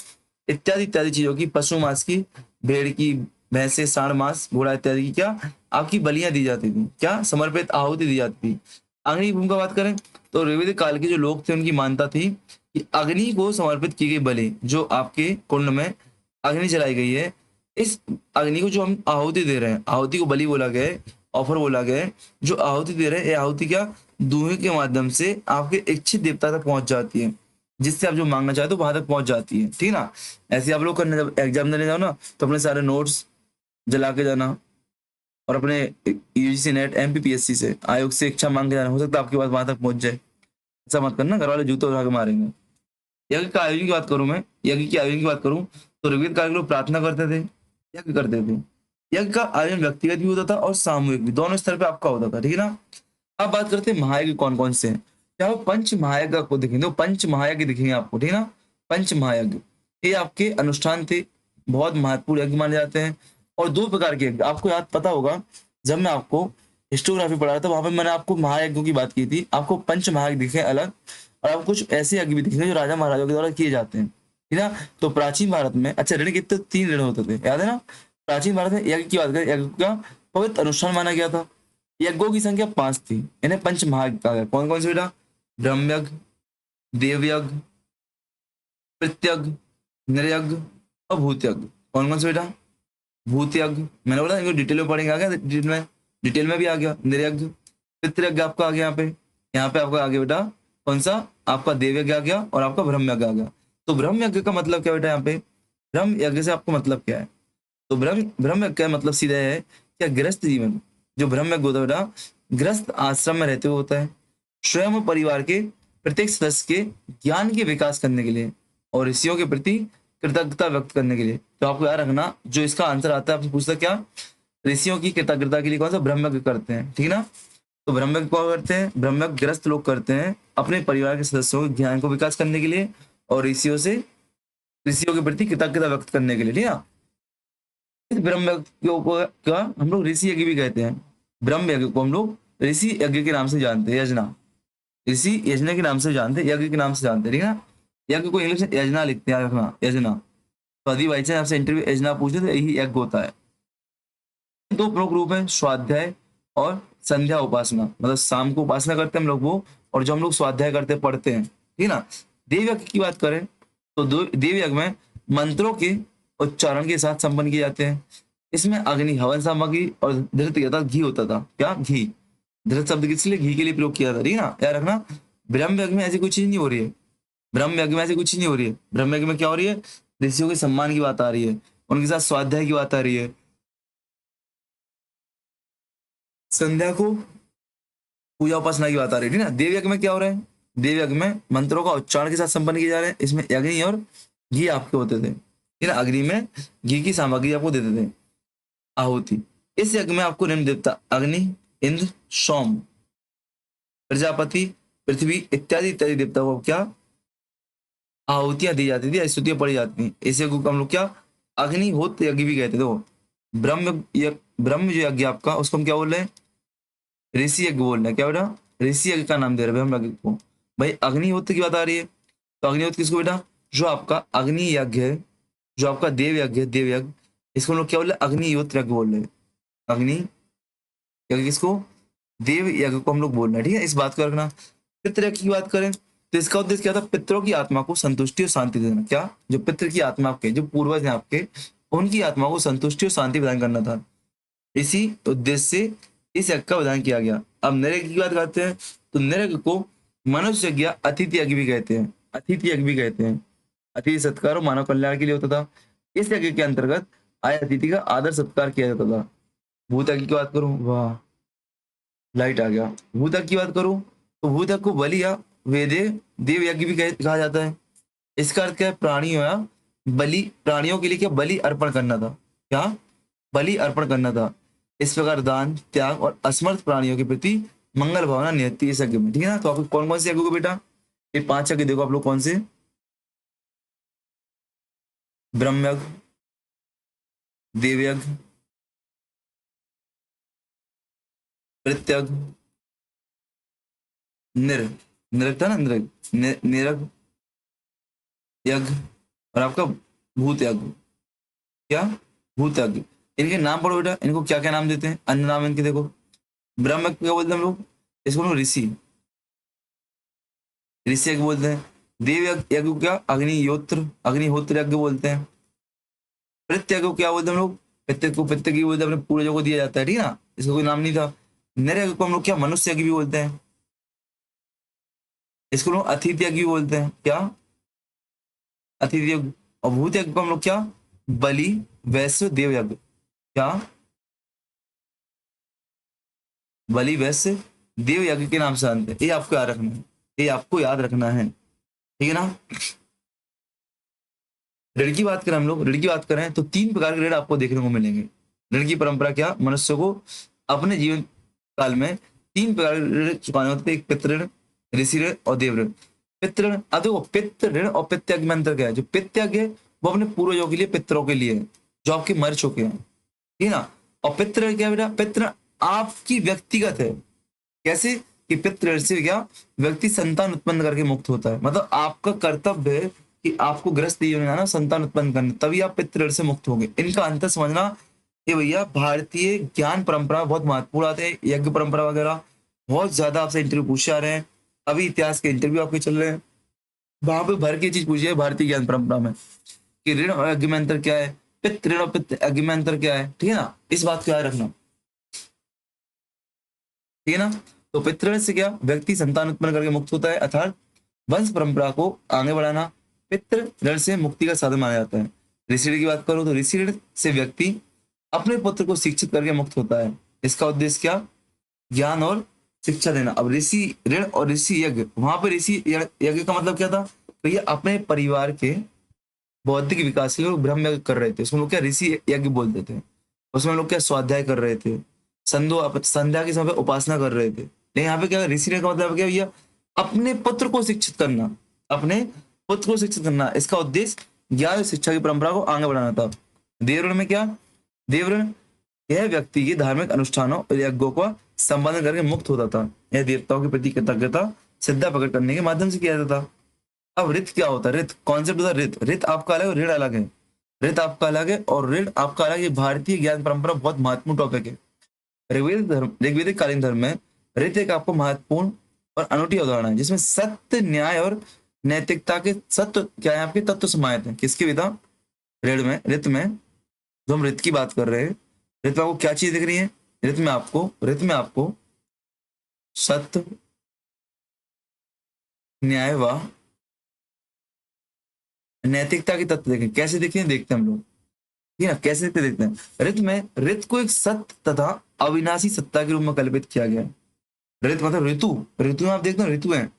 इत्यादि इत्यादि चीजों की, पशु मांस की, भेड़ की, भैंसे, सांड मांस, घोड़ा इत्यादि की क्या, आपकी बलियां दी जाती थी, क्या, समर्पित आहुति दी जाती थी। अग्नि की भूमिका बात करें तो ऋग्वेदिक काल के जो लोग थे उनकी मान्यता थी कि अग्नि को समर्पित की गई बलि, जो आपके कुंड में अग्नि जलाई गई है, इस अग्नि को जो हम आहुति दे रहे हैं, आहुति को बलि बोला गया है, ऑफर बोला गया है, जो आहुति दे रहे हैं, ये आहुति क्या, धुएं के माध्यम से आपके इच्छित देवता तक पहुंच जाती है, जिससे आप जो मांगना चाहते हो वहां तक पहुंच जाती है, ठीक है ना। ऐसे आप लोग करने जब एग्जाम देने जाओ ना तो अपने सारे नोट्स जला के जाना और अपने यूजीसी नेट एमपीपीएससी से आयोग से इच्छा मांग के जाना, हो सकता है आपके पास वहां तक पहुंच जाए। ऐसा मत करना, घर वाले जूते उठा के मारेंगे। यज्ञ का आयोजन की बात करूं, मैं यज्ञ की आयोजन की बात करूं तो ऋग्वेद काल के लोग प्रार्थना करते थे, यज्ञ करते थे। यज्ञ का आयोजन व्यक्तिगत भी होता था और सामूहिक भी, दोनों स्तर पे आपका होता था, ठीक है ना। अब बात करते हैं महायज्ञ कौन कौन से हैं। क्या वो पंच महायज्ञ आपको दिखेंगे, तो पंच महायज्ञ दिखेंगे आपको, ठीक है ना। पंच महायज्ञ ये आपके अनुष्ठान थे, बहुत महत्वपूर्ण यज्ञ माने जाते हैं। और दो प्रकार के यज्ञ आपको याद पता होगा, जब मैं आपको हिस्टोग्राफी पढ़ा रहा था वहां पे मैंने आपको महायज्ञों की बात की थी, आपको पंच महायज्ञ दिखे अलग, और आपको कुछ ऐसे यज्ञ भी दिखेंगे जो राजा महाराजाओं के द्वारा किए जाते हैं, ठीक है ना। तो प्राचीन भारत में, अच्छा ऋण कितने, 3 ऋण होते थे, याद है ना। प्राचीन भारत में यज्ञ की बात करें, यज्ञ का पवित्र अनुष्ठान माना गया था। यज्ञों की संख्या 5 थी, इन्हें पंच महायज्ञ कहा गया। कौन कौन से बेटा, ब्रह्मयज्ञ, देवयज्ञ, प्रत्यज्ञ, नृयज्ञ और भूतयज्ञ। कौन कौन से बेटा, भूत यज्ञ मैंने बोला इनको डिटेल में पढ़ेंगे, आ गया डिटेल में भी आ गया। निर्यज्ञ, पितृयज्ञ आपका आ गया यहाँ पे आपका आ गया बेटा कौन सा, आपका देव यज्ञ आ गया और आपका ब्रह्म यज्ञ आ गया। तो ब्रह्म यज्ञ का मतलब क्या बेटा, यहाँ पे ब्रह्म यज्ञ से आपको मतलब क्या है, तो ब्रह्म यज्ञ का मतलब सीधा है क्या, गृहस्थ जीवन, जो ब्रह्म यज्ञ होता है बेटा गृहस्थ आश्रम में रहते हुए होता है, स्वयं और परिवार के प्रत्येक सदस्य के ज्ञान के विकास करने के लिए और ऋषियों के प्रति कृतज्ञता व्यक्त करने के लिए। तो आपको याद रखना, जो इसका आंसर आता है आपसे पूछता क्या, ऋषियों की कृतज्ञता के लिए कौन सा ब्रह्मज्ञ करते हैं, ठीक है ना। तो ब्रह्मज्ञ कौन करते हैं, ब्रह्मज्ञ ग्रस्त लोग करते हैं अपने परिवार के सदस्यों के ज्ञान को विकास करने के लिए और ऋषियों के प्रति कृतज्ञता व्यक्त करने के लिए, ठीक है ना। इस ब्रह्मज्ञ को का हम लोग ऋषि यज्ञ भी कहते हैं। ब्रह्म यज्ञ को हम लोग ऋषि यज्ञ के नाम से जानते हैं, यजना, ऋषि यजना के नाम से जानते हैं, यज्ञ के नाम से जानते हैं, ठीक है ना। यज्ञ को इंग्लिश में यजना लिखते हैं, याद रखना यजना। तो यदि बाई चांस आपसे इंटरव्यू यजना पूछे तो यही यज्ञ होता है। दो प्रमुख रूप है, स्वाध्याय और संध्या उपासना, मतलब शाम को उपासना करते हैं हम लोग वो, और जो हम लोग स्वाध्याय करते पढ़ते हैं, ठीक है ना। देव यज्ञ की बात करें तो देव यज्ञ में मंत्रों के उच्चारण के साथ संपन्न किए जाते हैं। इसमें अग्नि हवन सामग्री और धृत अर्थात घी होता था। क्या? घी। धृत शब्द किस लिए? घी के लिए प्रयोग किया था, ठीक है ना, याद रखना। ब्रह्म यज्ञ में ऐसी कोई चीज नहीं हो रही है, ब्रह्म यज्ञ में ऐसी कुछ नहीं हो रही है। ब्रह्म यज्ञ में क्या हो रही है? ऋषियों के सम्मान की बात आ रही है, उनके साथ स्वाध्याय की बात आ रही है, संध्या को पूजा उपासना की बात आ रही है, ठीक है ना। देव यज्ञ में क्या हो रहा है? देव यज्ञ में मंत्रों का उच्चारण के साथ संपन्न किए जा रहे हैं। इसमें अग्नि और घी आपके होते थे, ठीक है ना। अग्नि में घी की सामग्री आपको देते थे, आहुति। इस यज्ञ में आपको निम्न देवता अग्नि, इंद्र, सोम, प्रजापति, पृथ्वी इत्यादि इत्यादि देवताओं को क्या आहुतियां दी जाती थी, स्तुतियां पढ़ी जाती थी। इस यज्ञ को हम लोग क्या अग्निहोत्र यज्ञ भी कहते थे। वो ब्रह्म जो यज्ञ आपका, उसको हम क्या बोल रहे हैं? ऋषि यज्ञ बोल रहे हैं। क्या बेटा? ऋषि यज्ञ का नाम दे रहे हैं ब्रह्म यज्ञ को। भाई अग्निहोत्र की बात आ रही है, तो अग्निहोत्र किसको बेटा? जो आपका अग्नि यज्ञ है, जो आपका देव यज्ञ है, देव यज्ञ, इसको हम लोग क्या बोल रहे हैं? अग्निहोत्र यज्ञ बोल रहे हैं। अग्नि यज्ञ किसको? देव यज्ञ को हम लोग बोल रहे हैं, ठीक है, इस बात को रखना। पितृ यज्ञ की बात करें तो इसका उद्देश्य क्या था? पितरों की आत्मा को संतुष्टि और शांति देना। क्या? जो पितृ की आत्मा आपके, जो पूर्वज हैं आपके, उनकी आत्मा को संतुष्टि और शांति प्रदान करना था। इसी उद्देश्य से इस यज्ञ का विधान किया गया। अब नर यज्ञ की बात करते हैं, तो नर यज्ञ को मनुष्य यज्ञ या अतिथि यज्ञ भी कहते हैं। अतिथि यज्ञ भी कहते हैं। अतिथि सत्कार और मानव कल्याण के लिए होता था। इस यज्ञ के अंतर्गत आए अतिथि का आदर सत्कार किया जाता था। भूत यज्ञ की बात करूं, वाह लाइट आ गया। भूत यज्ञ की बात करूं तो भूत यज्ञ को बलि या वेदे देव यज्ञ भी कहा जाता है। इसका अर्थ क्या है? प्राणियों या बलि, प्राणियों के लिए क्या बलि अर्पण करना था। क्या? बलि अर्पण करना था। इस प्रकार दान, त्याग और असमर्थ प्राणियों के प्रति मंगल भावना नियति इस यज्ञ में, ठीक है ना। तो आपको कौन कौन से यज्ञ को बेटा? ये 5 यज्ञ देखो आप लोग, कौन से? ब्रह्म यज्ञ, देव यज्ञ, प्रत्यग, निर निरग था ना, निरग, निरग यज्ञ, और आपका भूत यज्ञ। क्या? भूत यज्ञ। इनके नाम पढ़ो बेटा, इनको क्या क्या नाम देते हैं? अन्य नाम इनके देखो। ब्रह्म यज्ञ क्या बोलते हैं हम लोग? इसको हम लोग ऋषि, ऋषि यज्ञ बोलते हैं। देव यज्ञ को क्या? अग्निहोत्र, अग्निहोत्र यज्ञ बोलते हैं। प्रत्यय को क्या बोलते हैं हम लोग? प्रत्यय को प्रत्यय की बोलते हैं, अपने पूर्वजों को दिया जाता है, ठीक है ना, इसका कोई नाम नहीं था। नर यज्ञ को हम लोग क्या? मनुष्य यज्ञ भी बोलते हैं। इसको लोग अतिथि यज्ञ भी बोलते हैं। क्या? अतिथि यज्ञ। और भूत यज्ञ को हम लोग क्या? बलि, वैश्य, देव यज्ञ। क्या? बलि, वैश्य, देव यज्ञ के नाम से जानते हैं। ये आपको याद रखना है, ये आपको याद रखना है, ठीक है ना। ऋण की बात करें हम लोग, ऋण की बात करें तो 3 प्रकार के ऋण आपको देखने को मिलेंगे। ऋण की परंपरा क्या? मनुष्य को अपने जीवन काल में 3 प्रकार के ऋण चुकाने होते थे। एक पितृ ऋण, ऋषि ऋण और देव ऋण। पितृ ऋण, अब देखो पितृ ऋण और पितृयज्ञ में अंतर क्या है? जो पितृयज्ञ है वो अपने पूर्वजों के लिए, पितरों के लिए है, जो आपके मर चुके हैं, ठीक है ना। और पितृ ऋण क्या है बेटा? पितृ आपकी व्यक्तिगत है। कैसे? कि पितृ ऋण से क्या व्यक्ति संतान उत्पन्न करके मुक्त होता है। मतलब आपका कर्तव्य है कि आपको ग्रस्त जीवन में आना, संतान उत्पन्न करना, तभी आप पितृ ऋण से मुक्त होंगे। इनका अंतर समझना। ये भैया भारतीय ज्ञान परंपरा बहुत महत्वपूर्ण आते हैं, यज्ञ परंपरा वगैरह बहुत ज्यादा आपसे इंटरव्यू पूछे आ रहे हैं। अभी इतिहास के इंटरव्यू आपके चल रहे हैं, वहां पे भर की चीज पूछी है भारतीय ज्ञान परंपरा में कि ऋण और यज्ञ में अंतर क्या है, पितृ ऋण और पितृ यज्ञ में अंतर क्या है, ठीक है ना। इस बात को याद रखना, ठीक है ना। तो पितृ ऋण से क्या व्यक्ति संतान उत्पन्न करके मुक्त होता है, अर्थात वंश परंपरा को आगे बढ़ाना पितृ ऋण से मुक्ति का साधन माना जाता है। ऋषि ऋण की बात करूं तो ऋषि ऋण से व्यक्ति अपने पुत्र को शिक्षित करके मुक्त होता है। इसका उद्देश्य क्या? ज्ञान और शिक्षा देना। अब ऋषि ऋण और ऋषि यज्ञ, वहां पर ऋषि यज्ञ का मतलब क्या था? तो ये अपने परिवार के बौद्धिक विकास के लिए लोग ब्रह्म यज्ञ कर रहे थे, उसमें लोग क्या ऋषि यज्ञ बोलते थे। उसमें लोग क्या स्वाध्याय कर रहे थे, संध्या के समय पे उपासना कर रहे थे। लेकिन यहाँ पे क्या ऋषि यज्ञ का मतलब क्या भैया? अपने पुत्र को शिक्षित करना, अपने पुत्र को शिक्षित करना। इसका उद्देश्य ज्ञान और शिक्षा की परंपरा को आगे बढ़ाना था। देवऋण में क्या? देवऋण यह व्यक्ति के धार्मिक अनुष्ठानों और यज्ञों का संपादन करके मुक्त होता था। यह देवताओं के प्रति कृतज्ञता श्रद्धा प्रकट करने के माध्यम से किया जाता था। अब ऋत क्या होता है? ऋत कॉन्सेप्ट होता है। ऋत ऋत आपका अलग है, ऋण अलग है। ऋत आपका अलग है और ऋण आपका अलग है। भारतीय ज्ञान परंपरा बहुत महत्वपूर्ण टॉपिक है। ऋग्वेदिक कालीन धर्म में ऋत एक आपको महत्वपूर्ण और अनूठी अवधारणा है, जिसमें सत्य, न्याय और नैतिकता के सत्य क्या है आपके तत्व समाहित हैं। किसके पिता? ऋत में जो हम ऋत की बात कर रहे हैं, ऋत में आपको क्या चीज दिख रही है? ऋत में आपको सत्य, न्याय व नैतिकता के तत्व देखें। कैसे दिखते हैं, देखते हैं हम लोग, ठीक है ना? कैसे देखते हैं? ऋत को एक सत्य तथा अविनाशी सत्ता के रूप में कल्पित किया गया है। ऋत मतलब ऋतु, ऋतु में आप देखते हो ऋतु है,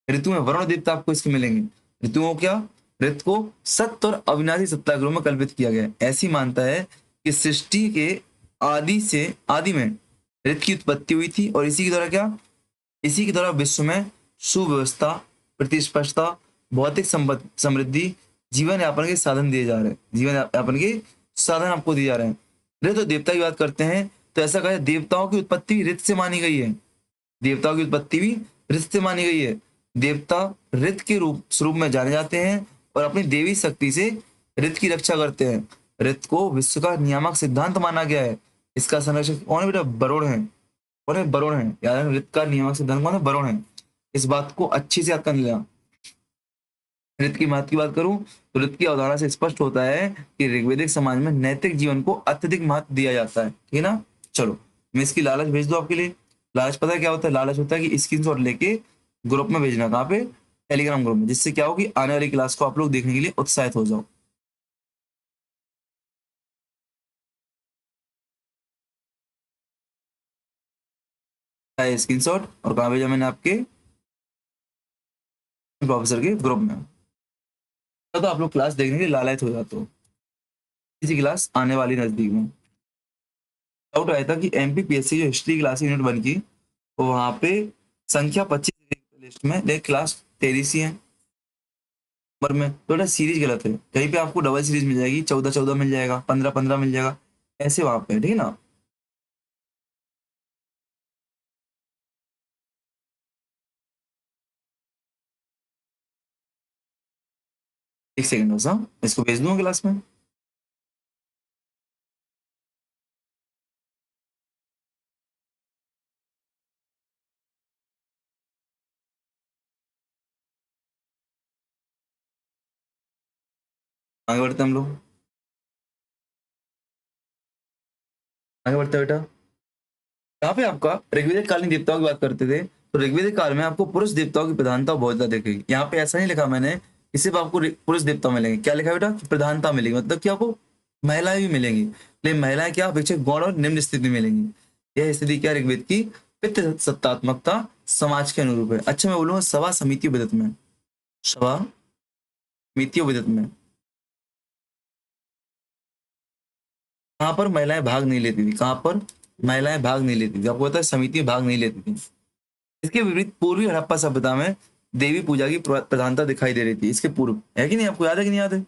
ऋतु में वरुण देवता आपको इसके मिलेंगे। ऋतुओं क्या, ऋत को सत्य और अविनाशी सत्ता के रूप में कल्पित किया गया है। ऐसी मानता है कि सृष्टि के आदि में ऋत की उत्पत्ति हुई थी और इसी के द्वारा विश्व में सुव्यवस्था, प्रतिस्पर्शता, भौतिक समृद्धि, जीवन यापन के साधन दिए जा रहे हैं। जीवन यापन के साधन आपको दिए जा रहे हैं। ऋत और देवता की बात करते हैं तो ऐसा कहा, देवताओं की उत्पत्ति भी ऋत से मानी गई है। देवताओं की उत्पत्ति भी ऋत से मानी गई है। देवता ऋत के स्वरूप में जाने जाते हैं और अपनी देवी शक्ति से ऋत की रक्षा करते हैं। ऋत को विश्व का नियामक सिद्धांत माना गया है। इसका संरक्षक कौन है बेटा? वरुण है। कौन है? वरुण है। याद है, ऋत का नियामक सिद्धांत कौन है? वरुण है। इस बात को अच्छी से याद कर लिया। ऋत की महत्व की बात करूं तो ऋत की अवधारणा से स्पष्ट होता है कि ऋग्वैदिक समाज में नैतिक जीवन को अत्यधिक महत्व दिया जाता है, ठीक है ना? चलो मैं इसकी लालच भेज दूं आपके लिए। लालच पता है क्या होता है? लालच होता है कि स्क्रीनशॉट लेके ग्रुप में भेजना। कहाँ पे? टेलीग्राम ग्रुप में, जिससे क्या हो कि आने वाली क्लास को आप लोग देखने के लिए उत्साहित हो जाओ। स्क्रीनशॉट और कहाँ भेजा मैंने? आपके प्रोफेसर के ग्रुप में। तो आप लोग क्लास देखने के लिए लालच हो जाते हो। इसी क्लास आने वाली नजदीक में डाउट आया था कि एमपीपीएससी जो हिस्ट्री क्लास यूनिट 1 की, तो वहां पे संख्या 25 लिस्ट में, लेकिन क्लास 13 ही है नंबर में। तो बेटा सीरीज गलत है। कहीं पे आपको डबल सीरीज मिल जाएगी, 14-14 मिल जाएगा, 15-15 मिल जाएगा, ऐसे वहां पे, ठीक है ना? एक सेकंड बस, हाँ इसको भेज दूंगा क्लास में। आगे बढ़ते हैं हम लोग। आगे बढ़ते हैं बेटा। यहाँ पे आपका ऋग्वेदिक कालीन देवताओं की बात करते थे, तो ऋग्वेदिक काल में आपको पुरुष देवताओं की प्रधानता बहुत ज्यादा दिखेगी। यहाँ पे ऐसा नहीं लिखा मैंने कि सिर्फ आपको पुरुष देवता मिलेंगे। क्या लिखा है बेटा? कि प्रधानता मिलेगी, मतलब कि आपको महिलाएं भी मिलेंगी, लेकिन महिलाएं क्या अपेक्षित गौण और निम्न स्थिति में मिलेंगी। यह स्थिति क्या? ऋग्वेद की पितृ सत्तात्मकता समाज के अनुरूप है। अच्छा मैं बोलूंगा सभा समिति विदत में, सभा समिति विदत में कहाँ पर महिलाएं भाग नहीं लेती थी? कहाँ पर महिलाएं भाग नहीं लेती थी? आपको पता है समिति में भाग नहीं लेती थी। इसके विपरीत पूर्वी हड़प्पा सभ्यता में देवी पूजा की प्रधानता दिखाई दे रही थी। इसके पूर्व है कि नहीं? आपको याद है कि नहीं याद है?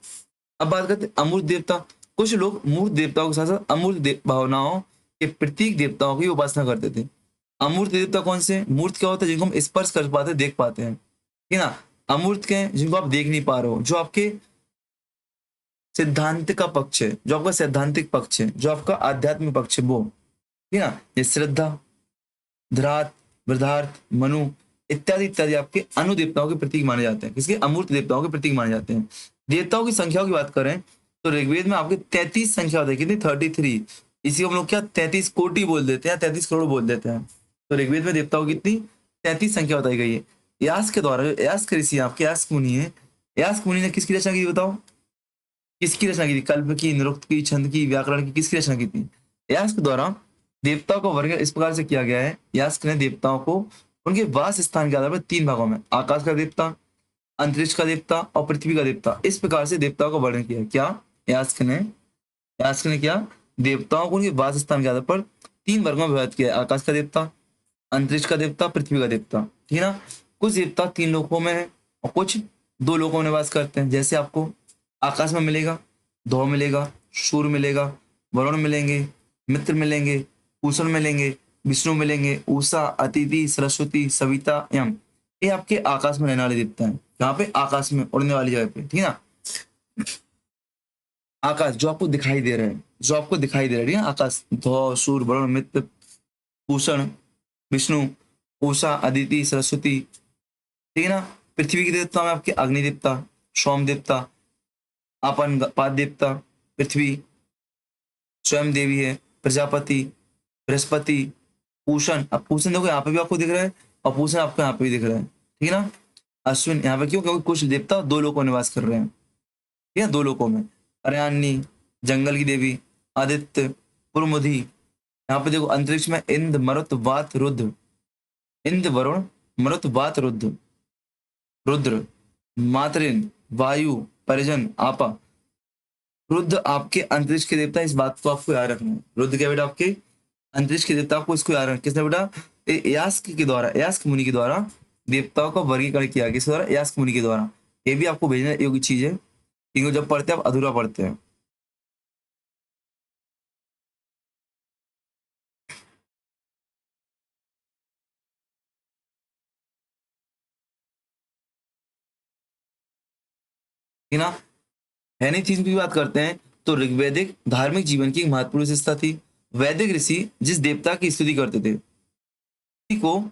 अब बात करते हैं अमूर्त देवता। कुछ लोग मूर्त देवताओं के साथ साथ अमूर्त भावनाओं के प्रतीक देवताओं की उपासना करते थे। अमूर्त देवता कौन से? मूर्त क्या होता है? जिनको हम स्पर्श कर पाते, देख पाते हैं, ठीक है ना? अमूर्त क्या है? जिनको आप देख नहीं पा रहे हो, जो आपके सिद्धांत का पक्ष है, जो आपका सैद्धांतिक पक्ष है, जो आपका आध्यात्मिक पक्ष है, वो, ठीक है ना? ये श्रद्धा, धरात, वृद्धार्थ, मनु इत्यादि इत्यादि आपके अनु देवताओं के प्रतीक माने जाते हैं। किसके? अमूर्त देवताओं के प्रतीक माने जाते हैं। देवताओं की संख्याओं की बात करें तो ऋग्वेद में आपके 33 संख्या होती है। कितनी? 33। इसी को हम लोग क्या 33 कोटि बोल देते हैं, 33 करोड़ बोल देते हैं। तो ऋग्वेद में देवताओं की कितनी? 33 संख्या बताई गई है। यास के द्वारा, यास्क ऋषि आपके यास्क मुनि है, यास्क मुनि ने किसकी रचना की बताओ? किसकी रचना की थी? कल्प की, निरुक्त की, छंद की, व्याकरण की, किसकी रचना की थी? यास्क द्वारा देवताओं का वर्ग इस प्रकार से किया गया है। यास्क ने देवताओं को उनके वास स्थान के आधार पर 3 भागों में, आकाश का देवता, अंतरिक्ष का देवता और पृथ्वी का देवता, इस प्रकार से देवताओं का वर्णन किया। क्या यास्क ने क्या? देवताओं को उनके वास स्थान के आधार पर 3 वर्गों में विभाजित किया है। आकाश का देवता, अंतरिक्ष का देवता, पृथ्वी का देवता, ठीक है ना? कुछ देवता 3 लोकों में है और कुछ 2 लोकों में निवास करते हैं। जैसे आपको आकाश में मिलेगा, ध्रुव मिलेगा, सूर्य मिलेगा, वरुण मिलेंगे, मित्र मिलेंगे, पूषण मिलेंगे, विष्णु मिलेंगे, उषा, अतिथि, सरस्वती, सविता, यम। ये आपके आकाश में रहने वाले देवता हैं। यहाँ पे आकाश में उड़ने वाली जगह पे, ठीक है ना? आकाश जो आपको दिखाई दे रहा है, जो आपको दिखाई दे रहा है, ठीक है? आकाश, ध्रुव, सूर्य, वरुण, मित्र, पूषण, विष्णु, उषा, अदिति, सरस्वती, ठीक है ना? पृथ्वी के देवता में आपके अग्नि देवता, सोम देवता, आपन पाद देवता, पृथ्वी स्वयं देवी है, प्रजापति, बृहस्पति, पूषण। अब पूषण देखो यहाँ पे भी आपको दिख रहा है और पूषण आपको यहाँ पे भी दिख रहा है, ठीक है ना। अश्विन यहाँ पे क्यों, क्योंकि कुछ देवता दो लोकों में निवास कर रहे हैं, ठीक है, दो लोकों में। अर्यानी जंगल की देवी, आदित्य, पुरमुधि। यहाँ पे देखो अंतरिक्ष में इंद्र, मरुत, वात, रुद्र। इंद्र, वरुण, मरुत, वात, रुद्र। रुद्र, मातरिन, वायु, परिजन, आपा। रुद्र आपके अंतरिक्ष के देवता, इस बात को आपको याद रखना है। रुद्र क्या बेटा, आपके अंतरिक्ष के देवता को, इसको याद रखना। किसने बेटा, यास्क के द्वारा, यास्क मुनि के द्वारा देवताओं का वर्गीकरण किया गया। किसके द्वारा, यास्क मुनि के द्वारा। ये भी आपको भेजने योग्य चीज है, इनको जब पढ़ते हैं आप अधूरा पढ़ते हैं। ठीक है ना। हैनीथीज्म की बात करते हैं तो ऋग्वैदिक धार्मिक जीवन की एक महत्वपूर्ण विशेषता थी। वैदिक ऋषि जिस देवता की स्तुति करते थे, उसी को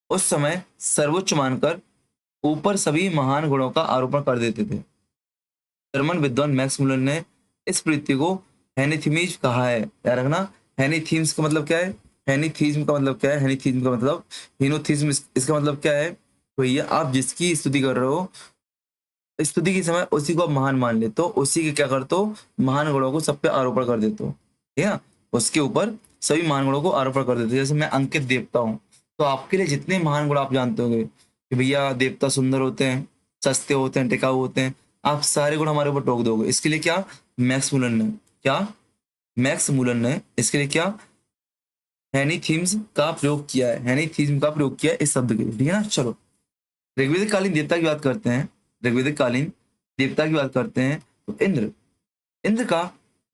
उस समय सर्वोच्च मानकर ऊपर सभी महान गुणों का आरोपण कर देते थे। जर्मन विद्वान मैक्स मुलर ने इस प्रवृत्ति को हैनीथीमिज कहा है। याद रखना, हैनीथीम्स का मतलब क्या है, हैनीथीज्म का मतलब क्या है, हैनीथीज्म का मतलब हीनोथीज्म, इसका मतलब क्या है, भैया आप जिसकी स्तुति कर रहे हो, स्तुति के समय उसी को आप महान मान लेते हो, उसी के क्या करते हो, महान गुणों को सब पे आरोपण कर देते हो, ठीक है ना। उसके ऊपर सभी महान गुणों को आरोपण कर देते हो। जैसे मैं अंकित देवता हूँ, तो आपके लिए जितने महान गुण आप जानते होंगे कि भैया देवता सुंदर होते हैं, सस्ते होते हैं, टिकाऊ होते हैं, आप सारे गुण हमारे ऊपर टोक दोगे। इसके लिए क्या, मैक्स मुलर ने क्या, मैक्स मुलर ने इसके लिए क्या, हैनीथीम्स का प्रयोग किया है, हैनीथीज्म का प्रयोग किया है इस शब्द के लिए, ठीक है ना। चलो ऋग्वेदिक कालीन देवता की बात करते हैं। ऋग्वेदिक कालीन देवता की बात करते हैं तो इंद्र, इंद्र का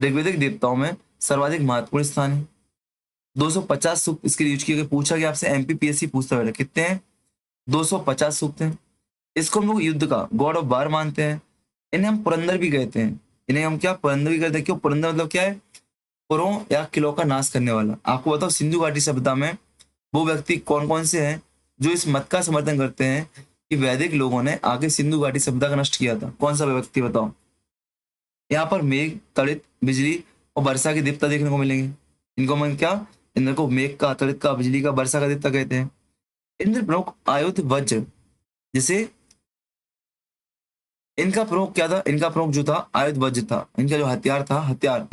ऋग्वेदिक देवताओं में सर्वाधिक महत्वपूर्ण स्थान है। 250 सूक्त इसके लिए यूज किए गए। पूछा गया आपसे, एमपीपीएससी पूछता है कितने हैं, 250 सूक्त हैं। इसको हम लोग युद्ध का गॉड ऑफ वार मानते हैं। इन्हें हम पुरंदर भी कहते हैं, इन्हें हम क्या, पुरंदर भी कहते हैं। क्यों पुरंदर मतलब क्या है, पुरों या किलों का नाश करने वाला। आपको बताओ सिंधु घाटी सभ्यता में वो व्यक्ति कौन कौन से हैं जो इस मत का समर्थन करते हैं कि वैदिक लोगों ने आगे सिंधु घाटी सभ्यता का नष्ट किया था। कौन सा व्यक्ति बताओ। यहाँ पर मेघ, तड़ित, बिजली और वर्षा के देवता देखने को मिलेंगे। इनको हम क्या, इंद्र को मेघ का, तड़ित का, बिजली का, वर्षा का देवता कहते हैं। इंद्र प्रमुख आयुध वज्र, जैसे इनका प्रमुख क्या था, इनका प्रमुख जो था आयुध वज्र था। इनका जो हथियार था, हथियार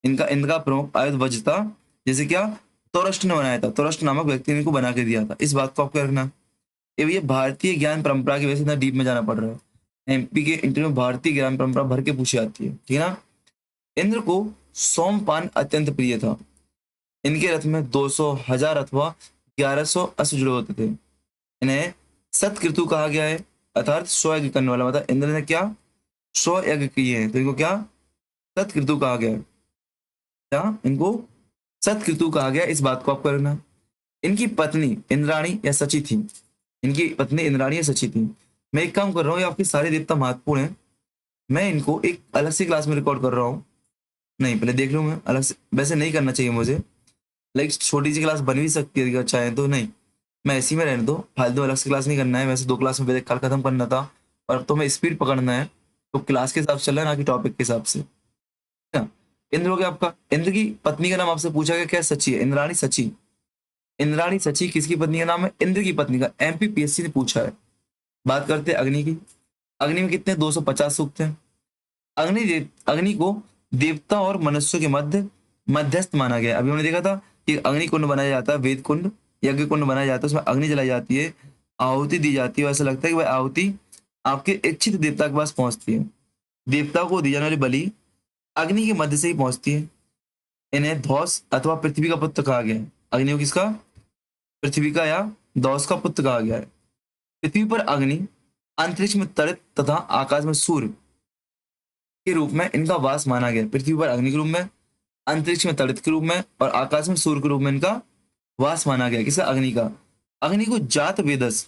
इनका, इनका प्रमुख आयुध वज्र था। जैसे क्या, तोरष्ट ने बनाया था, तोरष्ट नामक व्यक्ति ने इनको बना के दिया था। इस बात को आपको रखना। ये भारतीय ज्ञान परंपरा की वजह से इतना डीप में जाना पड़ रहा है। एमपी के इंटरव्यू में भारतीय ज्ञान परंपरा भर के पूछी जाती है, ठीक है ना। इंद्र को सोमपान अत्यंत प्रिय था। इनके रथ में 200, 1000 अथवा 1100 अश्व जुड़े होते थे। इन्हें सतक्रतु कहा गया है, अर्थात 100 यज्ञ करने वाला। मतलब इंद्र ने क्या, 100 यज्ञ किए हैं, तो इनको क्या, सतक्रतु कहा गया है। क्या, इनको सतक्रतु कहा गया, इस बात को आपको रखना। इनकी पत्नी इंद्राणी या सची थी, इनकी पत्नी इंद्राणी या सची थी। मैं एक काम कर रहा हूँ, ये आपके सारे देवता महत्वपूर्ण हैं, मैं इनको एक अलग से क्लास में रिकॉर्ड कर रहा हूँ। नहीं पहले देख लूँ मैं अलग से, वैसे नहीं करना चाहिए मुझे, लाइक छोटी सी क्लास बन भी सकती है अगर चाहे तो। नहीं, मैं ऐसी में रहने दो, फालतू अलग से क्लास नहीं करना है। वैसे 2 क्लास में वैदिक काल खत्म करना था और अब तो मैं स्पीड पकड़ना है, तो क्लास के हिसाब से चल रहा है ना कि टॉपिक के हिसाब से, ठीक है। इंद्र हो गया आपका। इंद्र की पत्नी का नाम आपसे पूछा गया, क्या, सची है, इंद्राणी सची। इंद्राणी सची किसकी पत्नी का नाम है, इंद्र की पत्नी का। एमपीपीएससी ने पूछा है। बात करते हैं अग्नि की। अग्नि में कितने, 250 सूक्त हैं। अग्नि को देवता और मनुष्यों के मध्य मध्यस्थ माना गया। अभी हमने देखा था कि अग्नि कुंड बनाया जाता है, वेद कुंड, यज्ञ कुंड बनाया जाता है, उसमें अग्नि जलाई जाती है, आहुति दी जाती है। ऐसा लगता है कि वह आहुति आपके इच्छित देवता के पास पहुंचती है। देवता को दी जाने वाली बलि अग्नि के मध्य से ही पहुंचती है। इन्हें धौस अथवा पृथ्वी का पुत्र कहा गया है। अग्नि को किसका, पृथ्वी का या धौस का पुत्र कहा गया है। पृथ्वी पर अग्नि, अंतरिक्ष में तड़ित तथा आकाश में सूर्य के रूप में इनका वास माना गया। पृथ्वी पर अग्नि के रूप में, अंतरिक्ष में तड़ित के रूप में और आकाश में सूर्य के रूप में इनका वास माना गया। किसका, अग्नि का। अग्नि को जात वेदस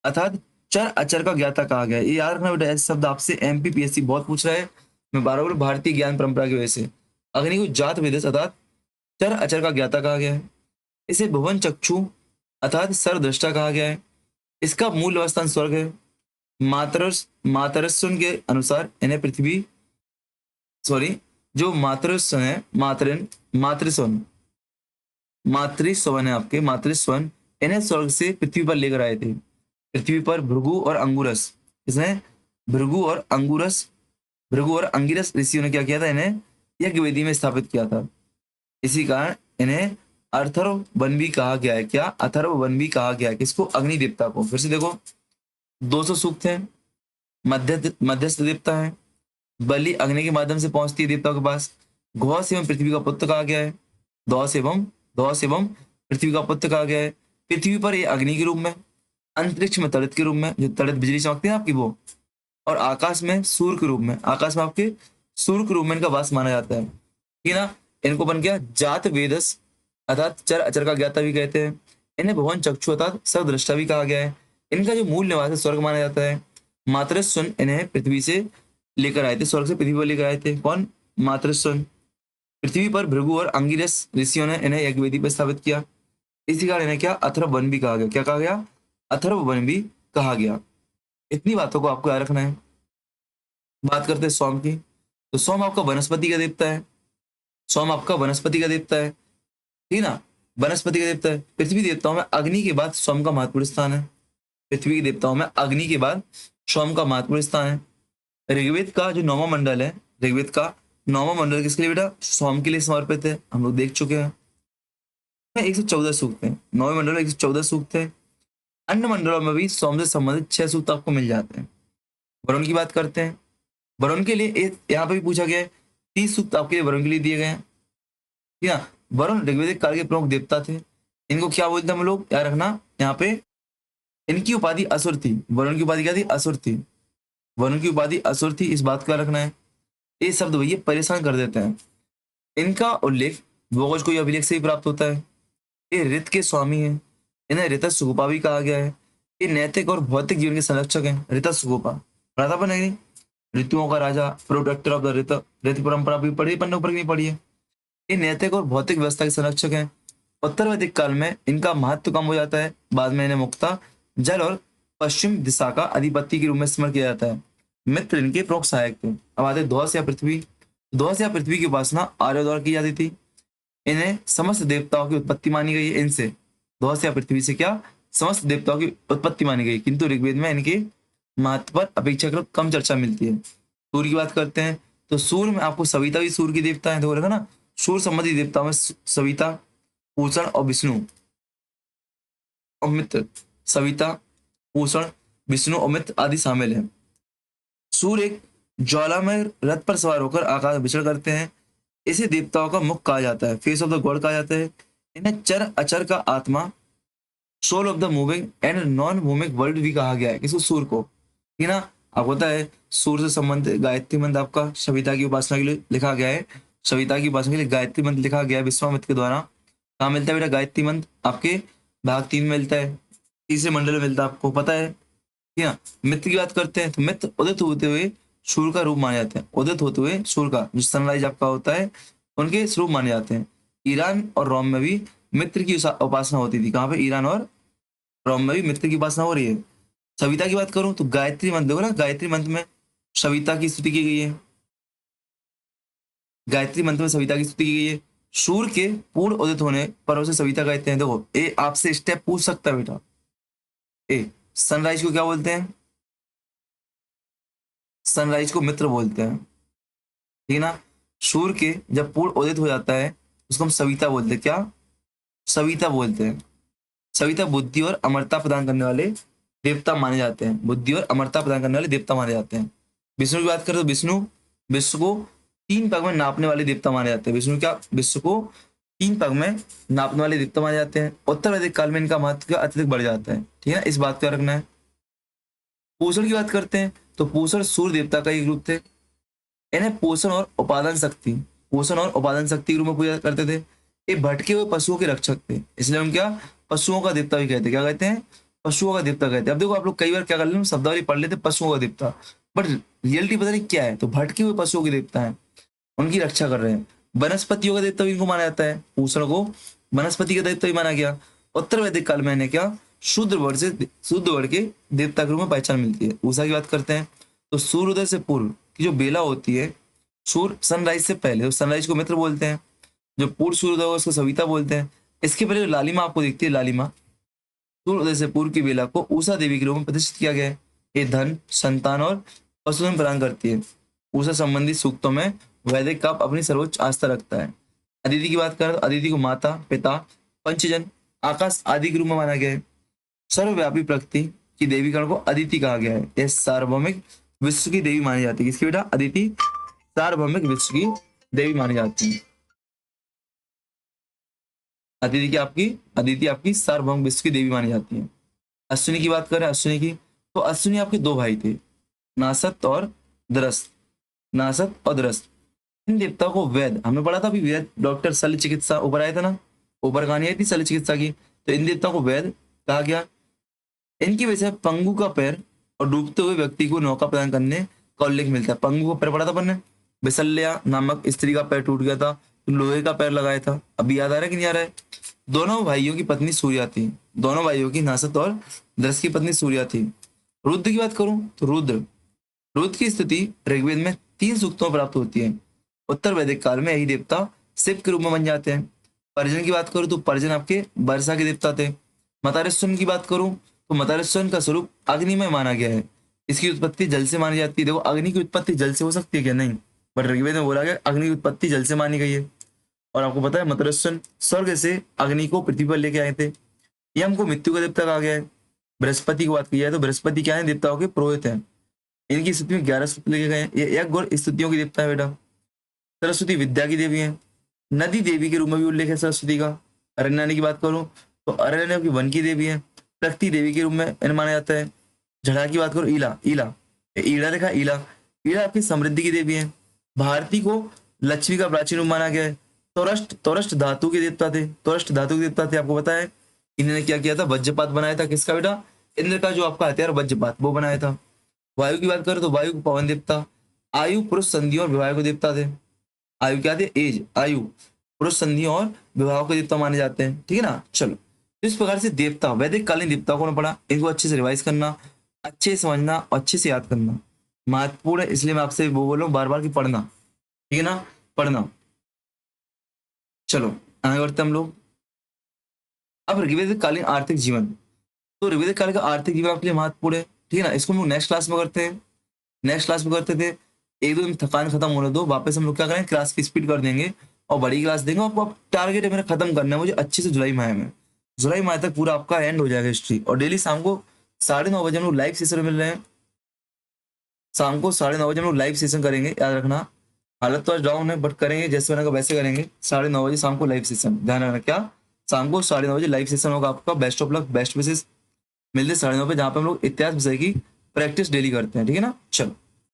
अर्थात चर अचर का ज्ञाता कहा गया है। ये याद रखना बेटा, ऐसे शब्द आपसे एमपीपीएससी बहुत पूछ रहा है। मैं बार बार भारतीय ज्ञान परंपरा की वजह से, अग्नि को जात वेदस अर्थात चर अचर का ज्ञाता कहा गया है। इसे भुवन चक्षु अर्थात सर्वदृष्टा कहा गया है। इसका मूल निवास स्थान स्वर्ग है। मातरस्वन के अनुसार इन्हें पृथ्वी, सॉरी, जो मातृस्वन है, मातृस्वन मातृस्वन है आपके, मातृस्वन इन्हें स्वर्ग से पृथ्वी पर लेकर आए थे। पृथ्वी पर भृगु और अंगुरस, इसने भृगु और अंगिरस ऋषियों ने क्या किया था, इन्हें यज्ञ वेदी में स्थापित किया था। इसी कारण इन्हें अथर्व वन भी कहा गया है। क्या? अथर्व वन भी कहा गया है। किसको? अग्नि देवता को। फिर से देखो, 200 सूक्त हैं, मध्यस्थ देवता है, बलि अग्नि के माध्यम से पहुंचती है देवताओं के पास। घोष एवं पृथ्वी का पुत्र कहा गया है। दौस एवं पृथ्वी का पुत्र कहा गया है। पृथ्वी पर ये अग्नि के रूप में, अंतरिक्ष में तड़ित के रूप में, जो तड़ित बिजली चमकती है आपकी वो, और आकाश में सूर्य के रूप में, आकाश में आपके सूर्य के रूप में इनका वास माना जाता है। ठीक है ना? इनको बन गया जात वेदस अर्थात चर अचर का ज्ञाता भी कहते हैं। इन्हें भवन चक्षु अर्थात सर्वदृष्टा भी कहा गया है। इनका जो मूल निवास है स्वर्ग माना जाता है। मातृस्वन इन्हें पृथ्वी से लेकर आए थे, स्वर्ग से पृथ्वी पर लेकर आए थे। कौन? मातृस्वन। पृथ्वी पर भृगु और अंगिरस ऋषियों ने इन्हें यज्ञ वेदी पर स्थापित किया। इसी कारण इन्हें क्या? अथर्व वन भी कहा गया। क्या कहा गया? अथर्व वन भी कहा गया। इतनी बातों को आपको याद रखना है। बात करते हैं सोम की, तो सोम आपका वनस्पति का देवता है। सोम आपका वनस्पति का देवता है, ठीक ना? वनस्पति का देवता है। पृथ्वी देवताओं में अग्नि के बाद सोम का महत्वपूर्ण स्थान है। पृथ्वी के देवताओं में अग्नि के बाद सोम का महत्वपूर्ण स्थान है। ऋग्वेद का जो 9वां मंडल है, ऋग्वेद का 9वां मंडल किसके लिए बेटा? सोम के लिए समर्पित है। हम लोग देख चुके हैं। 114 सूक्त है 9वें मंडल में, 114 सूक्त है। अन्य मंडलों में भी सोम से संबंधित 6 सूक्त आपको मिल जाते हैं। वरुण की बात करते हैं। वरुण के लिए यहाँ पे भी पूछा गया है, 30 सूक्त आपके लिए वरुण के लिए दिए गए हैं। ठीक है? वरुण ऋग्वेदिक काल के प्रमुख देवता थे। इनको क्या बोलते हैं हम लोग? याद रखना, यहाँ पे इनकी उपाधि असुर थी। वरुण की उपाधि क्या थी? असुर थी। वरुण की उपाधि असुर थी, इस बात को याद रखना है। ये शब्द भैया परेशान कर देते हैं। इनका उल्लेख भोगज को अभिलेख से ही प्राप्त होता है। ये ऋत के स्वामी हैं। इन्हें ऋत सुगोपा भी कहा गया है। ये नैतिक और भौतिक जीवन के संरक्षक हैं। ऋत सुगोपा पढ़ा था अपन नहीं? ऋतुओं का राजा, प्रोटेक्टर ऑफ द ऋत। ऋत परंपरा भी पढ़ी, पन्ने ऊपर नहीं पढ़ी है। ये नैतिक और भौतिक व्यवस्था के संरक्षक हैं। उत्तर वैदिक काल में इनका महत्व कम हो जाता है। बाद में इन्हें मुक्ता, जल और पश्चिम दिशा का अधिपति के रूप में स्मरण किया जाता है। मित्र इनके प्रमुख सहायक थे। अब आते ध्वस या पृथ्वी। ध्वस या पृथ्वी की उपासना आर्यों द्वारा की जाती थी। इन्हें समस्त देवताओं की उत्पत्ति मानी गई है। इनसे, ध्वस या पृथ्वी से क्या? समस्त देवताओं की उत्पत्ति मानी गई। किंतु ऋग्वेद में इनके महत्व पर अपेक्षाकृत कम चर्चा मिलती है। सूर्य की बात करते हैं, तो सूर्य में आपको सविता भी सूर्य की देवता है। तो बोला ना, सूर्य संबंधी देवताओं में सविता, पूषण और विष्णु और मित्र, सविता, पूषण, विष्णु और मित्र आदि शामिल हैं। सूर्य एक ज्वालामय रथ पर सवार होकर आकाश में विचरण करते हैं। इसे देवताओं का मुख कहा जाता है, फेस ऑफ द गॉड कहा जाता है। इन्हें चर अचर का आत्मा, soul of the moving and non moving world भी कहा गया है। किसको? सूर्य को। ठीक है ना? आपको पता है सूर्य से संबंधित गायत्री मंत्र आपका सविता की उपासना के लिए लिखा गया है। सविता की उपासना के लिए गायत्री मंत्र लिखा गया है विश्वामित्र के द्वारा। कहाँ मिलता है बेटा गायत्री मंत्र? आपके भाग 3 में मिलता है, तीसरे मंडल में मिलता है, आपको पता है। ठीक है? मित्र की बात करते हैं, तो मित्र उदित होते हुए सूर्य का रूप माने जाते हैं। उदित होते हुए सूर्य का जो सनराइज आपका होता है, उनके स्वरूप माने जाते हैं। ईरान और रोम में भी मित्र की उपासना होती थी। कहाँ पे? ईरान और रोम में भी मित्र की उपासना हो रही है। सविता की बात करूं तो गायत्री मंत्र, देखो ना, गायत्री मंत्र में सविता की स्तुति की गई है। गायत्री मंत्र में सविता की स्तुति की गई है। सूर्य के पूर्ण उदित होने पर उसे सविता कहते हैं। देखो, ए आपसे स्टेप पूछ सकता है बेटा। ए सनराइज को क्या बोलते हैं? सनराइज को मित्र बोलते हैं। ठीक है ना? सूर्य के जब पूर्ण उदित हो जाता है उसको हम सविता बोलते हैं। क्या? सविता बोलते हैं। सविता बुद्धि और अमरता प्रदान करने वाले देवता माने जाते हैं। बुद्धि और अमरता प्रदान करने वाले देवता माने जाते हैं। विष्णु की बात करें तो विष्णु विश्व को 3 पग में नापने वाले देवता माने जाते हैं। विष्णु क्या? विश्व को 3 पग में नापने वाले देवता माने जाते हैं। उत्तर वैदिक काल में इनका महत्व अत्यधिक बढ़ जाता है। ठीक है ना? इस बात का रखना है। पोषण की बात करते हैं तो पोषण सूर्य देवता का एक रूप थे। इन्हें पोषण और उपादान शक्ति, पोषण और उपादान शक्ति के रूप में पूजा करते थे। ये भटके हुए पशुओं के रक्षक थे, इसलिए हम क्या? पशुओं का देवता भी कहते हैं। क्या कहते हैं? पशुओं का देवता कहते हैं। अब देखो, आप लोग कई बार क्या कर लेते हैं, शब्दावली पढ़ लेते पशुओं का देवता, बट रियलिटी पता नहीं क्या है। तो भटके हुए पशुओं के देवता है, उनकी रक्षा कर रहे हैं। वनस्पतियों का देवता भी इनको माना जाता है। पोषण को वनस्पति का देवता भी माना गया। उत्तर वैदिक काल में इन्हें क्या? शुद्ध वर्ण के देवता के रूप में पहचान मिलती है। उषा की बात करते हैं तो सूर्योदय से पूर्व की जो बेला होती है, सूर्य सनराइज से पहले, तो सनराइज को मित्र बोलते हैं, जो पूर्व सूर्योदय होगा उसको सविता बोलते हैं। इसके पहले जो लालिमा आपको दिखती है, लालिमा, सूर्योदय से पूर्व की बेला को उषा देवी के रूप में प्रतिष्ठित किया गया है। ये धन, संतान और पशुधन प्रदान करती है। उषा संबंधी सूक्तों में वैदिक काव्य अपनी सर्वोच्च आस्था रखता है। अदिति की बात करें तो अदिति को माता, पिता, पंचजन, आकाश आदि के रूप में माना गया है। सर्वव्यापी प्रकृति की देवी गण को अदिति कहा गया है। यह सार्वभौमिक विश्व की देवी मानी जाती है। किसकी बेटा? अदिति सार्वभौमिक विश्व की देवी मानी जाती है। अदिति आपकी सार्वभौमिक विश्व की देवी मानी जाती है। अश्विनी की बात करें, अश्विनी की, तो अश्विनी आपके दो भाई थे, नासत और दरस्त। इन देवताओं को वेद, हमने पढ़ा था अभी, वेद डॉक्टर शल्य चिकित्सा ऊपर आया था ना, ऊपर कहानी आई थी शल्य चिकित्सा की। तो इन देवताओं को वेद कहा गया। इनकी वजह से पंगु का पैर और डूबते हुए व्यक्ति को नौका प्रदान करने का उल्लेख मिलता है। पंगु का पैर पढ़ा था अपन ने, विशल्या नामक स्त्री का पैर टूट गया था, तो लोहे का पैर लगाया था। अभी याद आ रहा है कि नहीं आ रहा है? दोनों भाइयों की पत्नी सूर्या थी, दोनों भाइयों की, नासत और दरस की पत्नी सूर्या थी। रुद्र की बात करूं तो रुद्र की स्थिति ऋग्वेद में 3 सूक्तों में प्राप्त होती है। उत्तर वैदिक काल में यही देवता शिव के रूप में बन जाते हैं। पर्जन की बात करूं तो पर्जन आपके वर्षा के देवता थे। मतारेश्वर की बात करूं तो मतारेश्वर का स्वरूप अग्नि में माना गया है। इसकी उत्पत्ति जल से मानी जाती है। देखो, अग्नि की उत्पत्ति जल से हो सकती है क्या? नहीं, बट ऋग्वेद में बोला गया अग्नि की उत्पत्ति जल से मानी गई है। और आपको पता है मतारेश्वर स्वर्ग से अग्नि को पृथ्वी पर लेके आए थे। यम को मृत्यु का देवता कहा गया है। बृहस्पति की बात की जाए तो बृहस्पति क्या है? देवताओं के पुरोहित हैं। इनकी स्तुति में 11 स्तुति लेके गए हैं। ये यज्ञ और स्तुतियों की देवता है बेटा। सरस्वती विद्या की देवी है। नदी देवी के रूप में भी उल्लेख है सरस्वती का। अरण्यानी की बात करूं तो अरण्य की वन की देवी है। प्रकृति देवी के रूप में इन्हें माना जाता है। झड़ा की बात करो, ईड़ा देखा, ईड़ा आपकी समृद्धि की देवी है। भारती को लक्ष्मी का प्राचीन रूप माना गया है। तोरष्ट धातु के देवता थे। आपको पता है इन्होंने क्या किया था? वज्रपात बनाया था। किसका बेटा? इंद्र का जो आपका हथियार वज्रपात, वो बनाया था। वायु की बात करें तो वायु पवन देवता। आयु, पुरुष संधियों और विवाह को देवता थे। आयु क्या थे? एज, आयु, पुरुष संधियों और विवाह के देवता माने जाते हैं। ठीक है ना? चलो, इस प्रकार से देवता, वैदिक कालीन देवताओं को पढ़ा, इनको अच्छे से रिवाइज करना, अच्छे से समझना, अच्छे से याद करना महत्वपूर्ण है। इसलिए मैं आपसे वो बोल रहा हूँ बार बार की पढ़ना। ठीक है ना? पढ़ना। चलो आगे बढ़ते हम लोग। अब ऋग्वेदिक कालीन आर्थिक जीवन, तो ऋग्वेदिक काल का आर्थिक जीवन आपके लिए महत्वपूर्ण है। ठीक है ना? इसको हम लोग नेक्स्ट क्लास में करते हैं। थे। एक दो दिन थकान खत्म होने दो, वापस हम लोग क्या करेंगे, क्लास की स्पीड कर देंगे और बड़ी क्लास देंगे। आपको अब टारगेट है मेरा खत्म करना है मुझे अच्छे से जुलाई माह तक पूरा आपका एंड हो जाएगा हिस्ट्री। और डेली शाम को 9:30 बजे हम लोग लाइव सेशन मिल रहे हैं। शाम को 9:30 बजे हम लोग लाइव सेशन करेंगे, याद रखना। हालत तो आज डाउन है बट करेंगे, जैसे बनेगा वैसे करेंगे। 9:30 बजे शाम को लाइव सेशन, ध्यान रखना। क्या? शाम को 9:30 बजे लाइव सेशन होगा आपका। बेस्ट ऑफ लक, बेस्ट विशेष। मिलते 9:30 पे, जहाँ पे हम लोग इतिहास विषय की प्रैक्टिस डेली करते हैं। ठीक है ना? चलो।